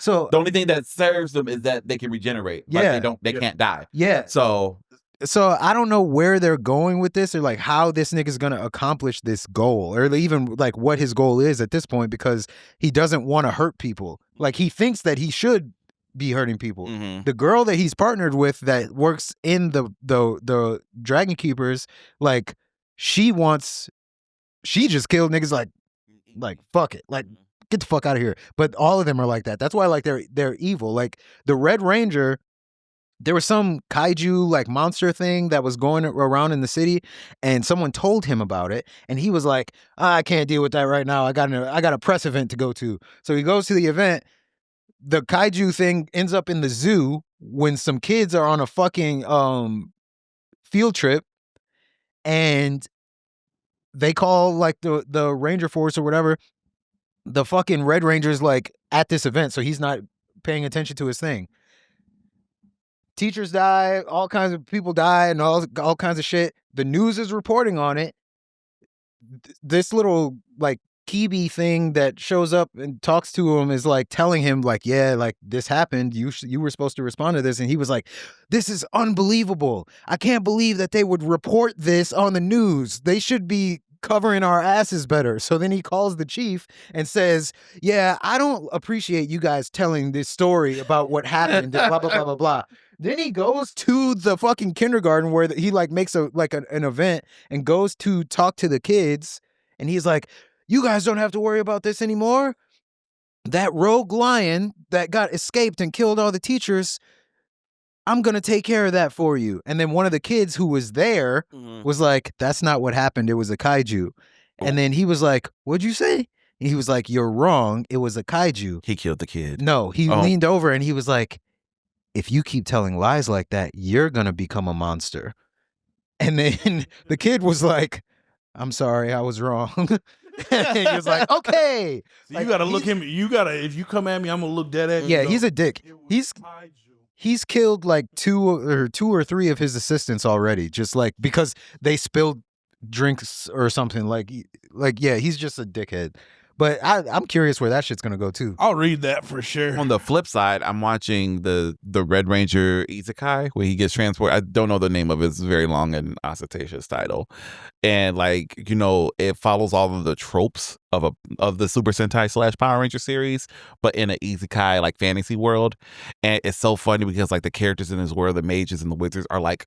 so the only thing that serves them is that they can regenerate. Yeah, like they can't die. Yeah. So I don't know where they're going with this or like how this nigga's gonna accomplish this goal or even like what his goal is at this point, because he doesn't want to hurt people. Like, he thinks that he should be hurting people. The girl that he's partnered with that works in the Dragon Keepers, like, she just killed niggas like fuck it, like, get the fuck out of here. But all of them are like that. That's why like they're evil. Like the Red Ranger, there was some kaiju like monster thing that was going around in the city, and someone told him about it, and he was like, I can't deal with that right now. I got a press event to go to. So he goes to the event. The kaiju thing ends up in the zoo when some kids are on a fucking field trip, and they call like the Ranger Force or whatever. The fucking Red Ranger's like at this event, so he's not paying attention to his thing. Teachers die, all kinds of people die, and all kinds of shit. The news is reporting on it. This little like Kibi thing that shows up and talks to him is like telling him like, yeah, like this happened. You were supposed to respond to this, and he was like, this is unbelievable. I can't believe that they would report this on the news. They should be covering our asses better. So then he calls the chief and says, yeah, I don't appreciate you guys telling this story about what happened, blah, blah, blah, blah, blah. Then he goes to the fucking kindergarten where he like makes an event and goes to talk to the kids. And he's like, you guys don't have to worry about this anymore. That rogue lion that got escaped and killed all the teachers, I'm going to take care of that for you. And then one of the kids who was there was like, that's not what happened. It was a kaiju. And then he was like, what'd you say? And he was like, you're wrong. It was a kaiju. he killed the kid. No, he leaned over and he was like, if you keep telling lies like that, you're going to become a monster. And then the kid was like, I'm sorry, I was wrong. And he was like, okay. So like, you gotta look him. If you come at me, I'm gonna look dead at you. Yeah, he's a dick. He's killed like two or three of his assistants already, just like because they spilled drinks or something. Like yeah, he's just a dickhead. But I'm curious where that shit's gonna go too. I'll read that for sure. On the flip side, I'm watching the Red Ranger Isekai where he gets transported. I don't know the name of it. It's very long and ostentatious title. And like, you know, it follows all of the tropes of the Super Sentai / Power Ranger series, but in an Isekai like fantasy world. And it's so funny because like the characters in this world, the mages and the wizards, are like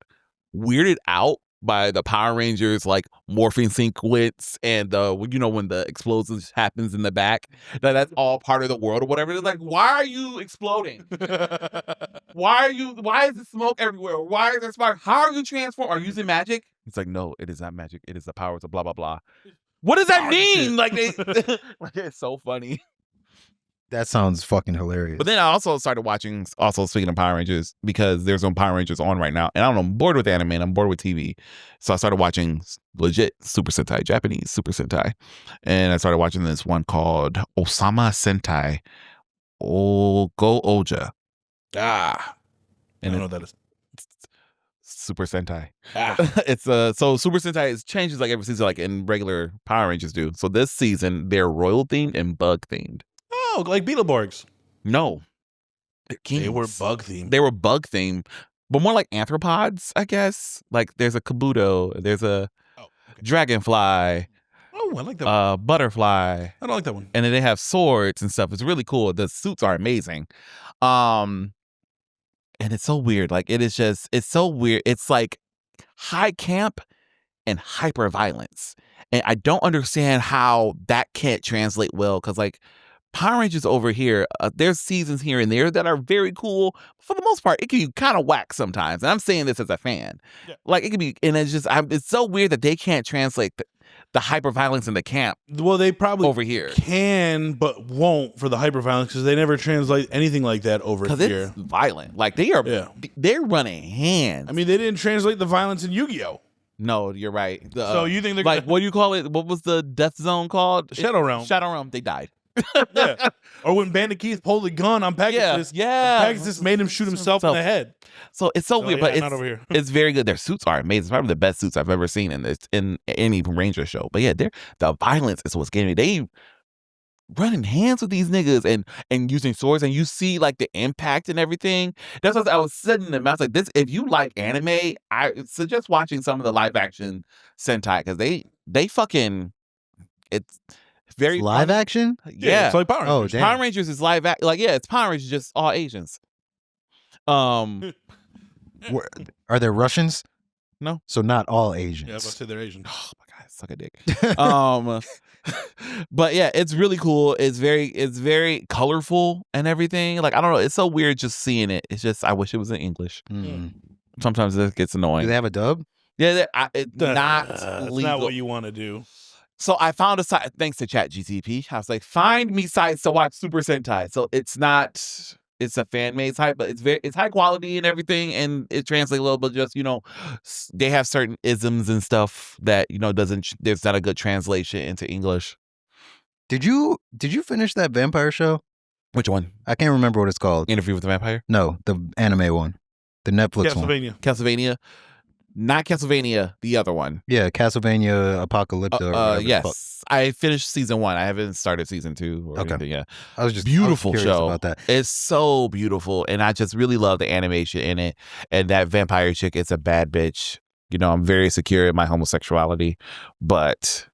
weirded out by the Power Rangers like morphing sequence and the, you know, when the explosion happens in the back, that's all part of the world or whatever. It's like, why are you exploding? Why is the smoke everywhere? Why is there spark? How are you transformed? Are you using magic? It's like, no, it is not magic. It is the powers of blah blah blah. What does that mean? Like it's so funny. That sounds fucking hilarious. But then I also started watching, also speaking of Power Rangers, because there's no Power Rangers on right now. And I don't know, I'm bored with anime and I'm bored with TV. So I started watching legit Super Sentai, Japanese Super Sentai. And I started watching this one called Osama Sentai Go Oja. I And don't know what that is. Super Sentai. It's so Super Sentai changes like every season, like in regular Power Rangers do. So this season they're royal themed and bug themed. Oh, like Beetleborgs. No. They were bug themed. They were bug themed, but more like arthropods, I guess. Like there's a Kabuto, there's a dragonfly. Oh, I like that one. Butterfly. I don't like that one. And then they have swords and stuff. It's really cool. The suits are amazing. And it's so weird. Like it's so weird. It's like high camp and hyper violence. And I don't understand how that can't translate well, because like Power Rangers over here, there's seasons here and there that are very cool. For the most part, it can be kind of whack sometimes. And I'm saying this as a fan. Yeah. Like it can be, and it's just, it's so weird that they can't translate the hyper violence in the camp Well, they probably over here. can, but won't for the hyperviolence because they never translate anything like that over Because here. it's violent. Like they're running hands. I mean, they didn't translate the violence in Yu-Gi-Oh. no, you're right. So you think they're like what do you call it? What was the death zone called? Shadow Realm. Shadow Realm. They died. Yeah. Or when Bandit Keith pulled the gun on Pegasus, Pegasus made him shoot himself in the head. So it's so weird, but not over here. it's very good. Their suits are amazing. It's probably the best suits I've ever seen in any Ranger show. But yeah, the violence is what's getting me. They running hands with these niggas and using swords, and you see like the impact and everything. That's what I was sitting there. I was like, this. If you like anime, I suggest watching some of the live action Sentai because they fucking it's very It's live action? Yeah, It's like Power Rangers. Oh, damn. Power Rangers is live act. Like it's Power Rangers, just all Asians. Are there Russians? No. So not all Yeah, I Asians. was about to say they're Asian. Oh my god, suck a dick. But yeah, it's really cool. It's very colorful and everything. Like I don't know, it's so weird just seeing it. It's just I wish it was in English. Mm. Sometimes it gets Do annoying. they have a dub? Yeah, it's not That's legal. not what you want to do. So I found a site thanks to ChatGPT. I was like, find me sites to watch Super Sentai. So it's a fan made site, but it's high quality and everything, and it translates a little bit. Just they have certain isms and stuff that there's not a good translation into English. Did you finish that vampire show? Which one? I can't remember what it's called. Interview with the Vampire? No, the anime one. The Netflix one. Castlevania. Castlevania? Not Castlevania, the other one. Yeah, Castlevania Apocalypto. or whatever it's called. Yes. I finished season 1. I haven't started season 2 or Okay. anything yet. I was Beautiful curious show. about that. It's so beautiful, and I just really love the animation in it. And that vampire chick is a bad bitch. I'm very secure in my homosexuality, but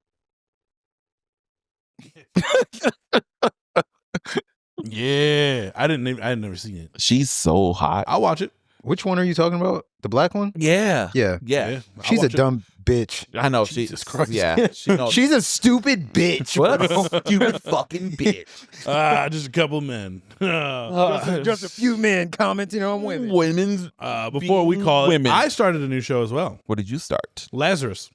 Yeah, I had never seen it. she's so hot. I'll watch it. Which one are you talking about? The black one? Yeah, Yeah. yeah. I'll She's a watch it. dumb bitch. I know. Jesus Christ. Yeah, She's a stupid bitch. what bro. a stupid fucking bitch. Just a couple men. Just a few men commenting on women. Women's. Before we call it, Women. I started a new show as well. What did you start? Lazarus.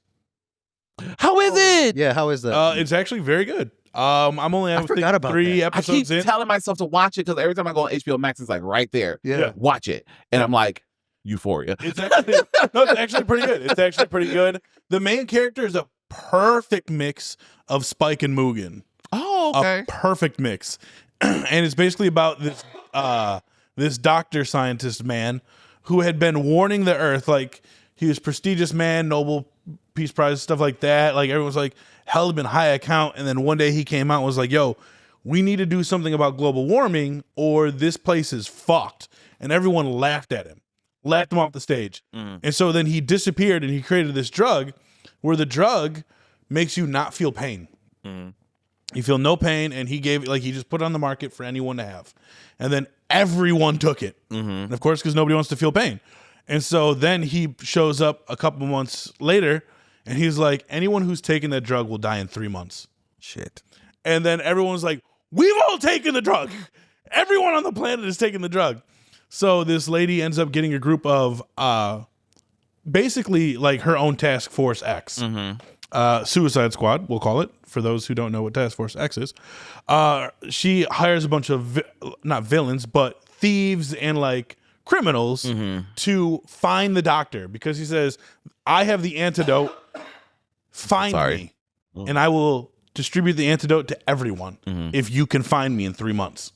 How is it? Yeah, how is that? It's actually very good. I'm only I forgot about 3 that. I keep episodes in. telling myself to watch it because every time I go on HBO Max, it's like right there. yeah. Watch it, and I'm like, Euphoria. It's actually pretty good. It's actually pretty good. The main character is a perfect mix of Spike and Mugen. Oh, okay. A perfect mix. And it's basically about this doctor scientist man who had been warning the earth, like he was prestigious man, Nobel Peace Prize, stuff like that. Like everyone's like held him in high account, and then one day he came out and was like, yo, we need to do something about global warming or this place is fucked. And everyone laughed at him. Laughed him off the stage. And so then he disappeared and he created this drug where the drug makes you not feel pain. You feel no pain, and he just put it on the market for anyone to have. And then everyone took it. And of course, because nobody wants to feel pain. And so then he shows up a couple months later and he's like, anyone who's taken that drug will die in 3 months. Shit. And then everyone's like, we've all taken the drug. Everyone on the planet has taken the drug. So this lady ends up getting a group of basically like her own Task Force X. Suicide Squad, we'll call it, for those who don't know what Task Force X is. She hires a bunch of, not villains, but thieves and like criminals to find the doctor because he says, I have the antidote, find me, and I will distribute the antidote to everyone if you can find me in 3 months.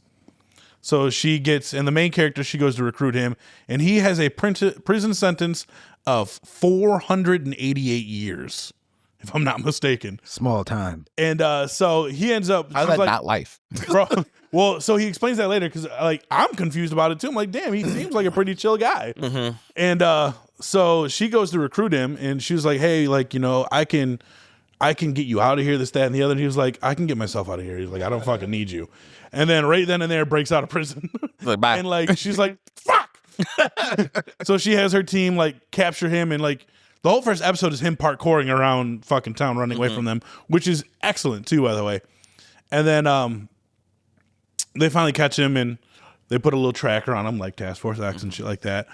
So she gets, and the main character, she goes to recruit him, and he has a prison sentence of 488 years, if I'm not mistaken. Small time. And so he ends up, How's she's that not life? bro. Well, so he explains that later because like I'm confused about it too. I'm like, damn, he seems like a pretty chill guy. And so she goes to recruit him, and she was like, hey, like I can get you out of here, this, that, and the other. And he was like, I can get myself out of here. He's like, I don't fucking need you. And then right then and there breaks out of prison. Like, bye. And like she's like, fuck. So she has her team like capture him, and like the whole first episode is him parkouring around fucking town, running away from them, which is excellent too, by the way. And then they finally catch him, and they put a little tracker on him, like Task Force X and shit like that.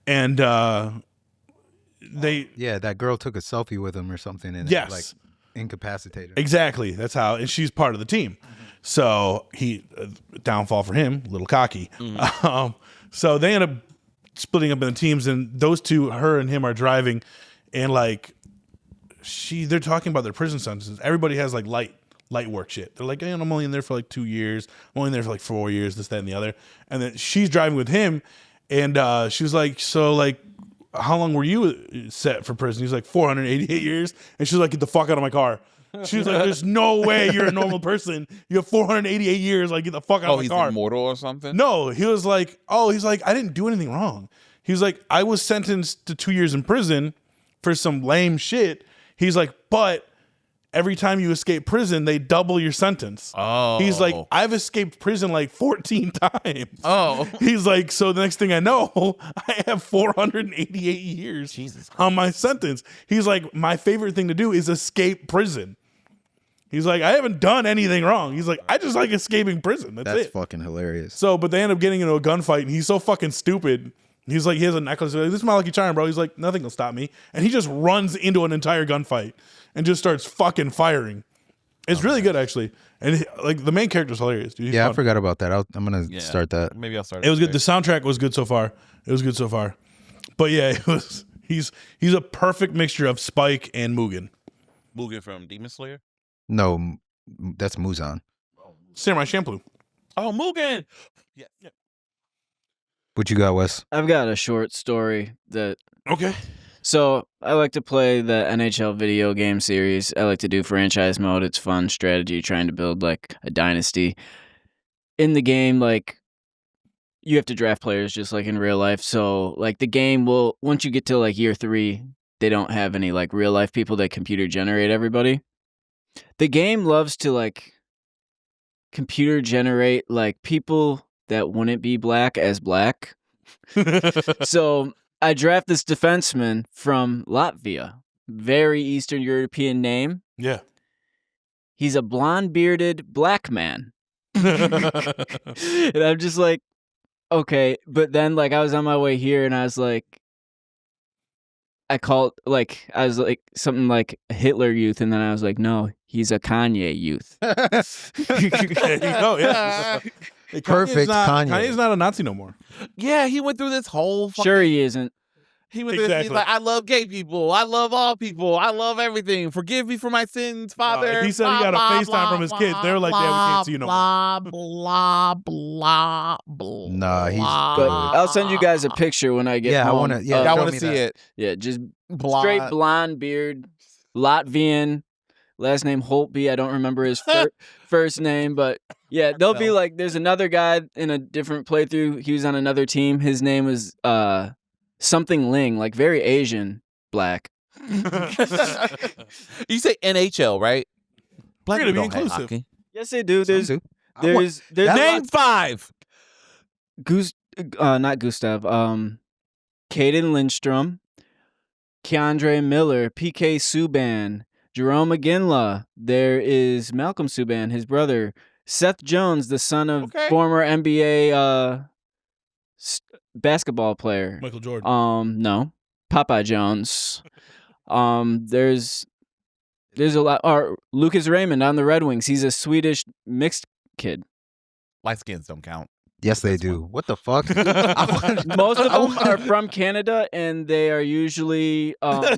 And Yeah, that girl took a selfie with him or something. And yes. like incapacitated. Exactly. That's how, and she's part of the team. So downfall for him, a little cocky. So they end up splitting up in the teams, and those two, her and him, are driving, and like they're talking about their prison sentences. Everybody has like light work shit. They're like, hey, I'm only in there for like 2 years. I'm only in there for like 4 years, this, that, and the other. And then she's driving with him, and she was like, so like, how long were you set for prison? He's like, 488 years. And she's like, get the fuck out of my car. She was like, there's no way you're a normal person. You have 488 years. Like, get the fuck out of my he's car. immortal or something? No, he was like, he's like, I didn't do anything wrong. He's like, I was sentenced to 2 years in prison for some lame shit. He's like, but every time you escape prison, they double your sentence. Oh. He's like, I've escaped prison like 14 times. Oh. He's like, so the next thing I know, I have 488 years Jesus on my sentence. He's like, my favorite thing to do is escape prison. He's like, I haven't done anything wrong. He's like, I just like escaping prison. That's it. Fucking hilarious. So, but they end up getting into a gunfight, and he's so fucking stupid. He's like, he has a necklace. He's like, this is my lucky charm, bro. He's like, nothing will stop me. And he just runs into an entire gunfight and just starts fucking firing. It's really good, actually. And like the main character's hilarious, dude. He's Yeah, fun. I forgot about that. I'm gonna start that. Maybe I'll start. It was good. The soundtrack was good so far. But yeah, it was. He's a perfect mixture of Spike and Mugen. Mugen from Demon Slayer. No, that's Muzan. Samurai Champloo. Oh, Mugen. Yeah. What you got, Wes? I've got a short story that. Okay. So I like to play the NHL video game series. I like to do franchise mode. It's fun strategy, trying to build like a dynasty. In the game, like you have to draft players just like in real life. So like the game will, once you get to like year 3, they don't have any like real life people that computer generate everybody. The game loves to like computer generate like people that wouldn't be black as black. So I draft this defenseman from Latvia. Very Eastern European name. Yeah. He's a blonde-bearded black man. And I'm just like, okay. But then like I was on my way here and I was like, I was like something like Hitler youth, and then I was like, no, he's a Kanye youth. There you go. Yeah. Perfect Kanye. Kanye's not a Nazi no more. Yeah, he went through this whole. Sure he isn't. He went through this. He's Exactly. like, I love gay people. I love all people. I love everything. Forgive me for my sins, Father. He said he got a FaceTime from his kids. They're like, yeah, we can't see you no more. Blah, blah, blah. Nah, he's blah. But I'll send you guys a picture when I get Yeah, I home. wanna- yeah, I show want to me see that. it. Yeah, just Blonde. straight blonde beard, Latvian, last name Holtby. I don't remember his first name, but yeah, they'll be like, there's another guy in a different playthrough. He was on another team. His name was something Ling, like very Asian black. You say NHL, right? Black We're gonna people be don't hate inclusive. hockey. Yes, they do. There's That Name 5. not Gustav. Caden Lindstrom, Keandre Miller, PK Subban, Jerome McGinley. There is Malcolm Subban, his brother, Seth Jones, the son of former NBA basketball player. Michael Jordan. No, Popeye Jones. There's a lot. Or Lucas Raymond on the Red Wings. He's a Swedish mixed kid. Light skins don't count. Yes, they do. What the fuck? Most of them are from Canada, and they are usually. No,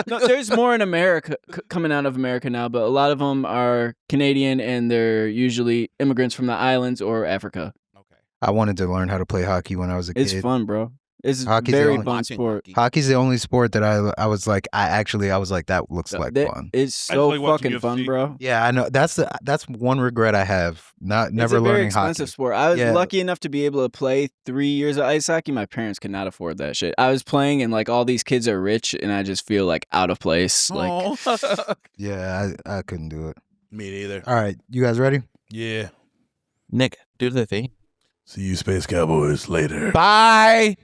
there's more in America coming out of America now, but a lot of them are Canadian, and they're usually immigrants from the islands or Africa. Okay. I wanted to learn how to play hockey when I was a kid. It's fun, bro. It's Hockey's the very only- fun Watching sport. hockey. Hockey's the only sport that I was like, that looks like fun. It's I so like watching fucking fun, UFC. bro. Yeah, I know. That's one regret I have. Never It's a very learning expensive hockey. sport. I was Yeah. lucky enough to be able to play 3 years of ice hockey. My parents could not afford that shit. I was playing, and like all these kids are rich, and I just feel like out of place. Like, Aw. Yeah, I couldn't do it. Me neither. All right, you guys ready? Yeah. Nick, do the thing. See you, Space Cowboys, later. Bye.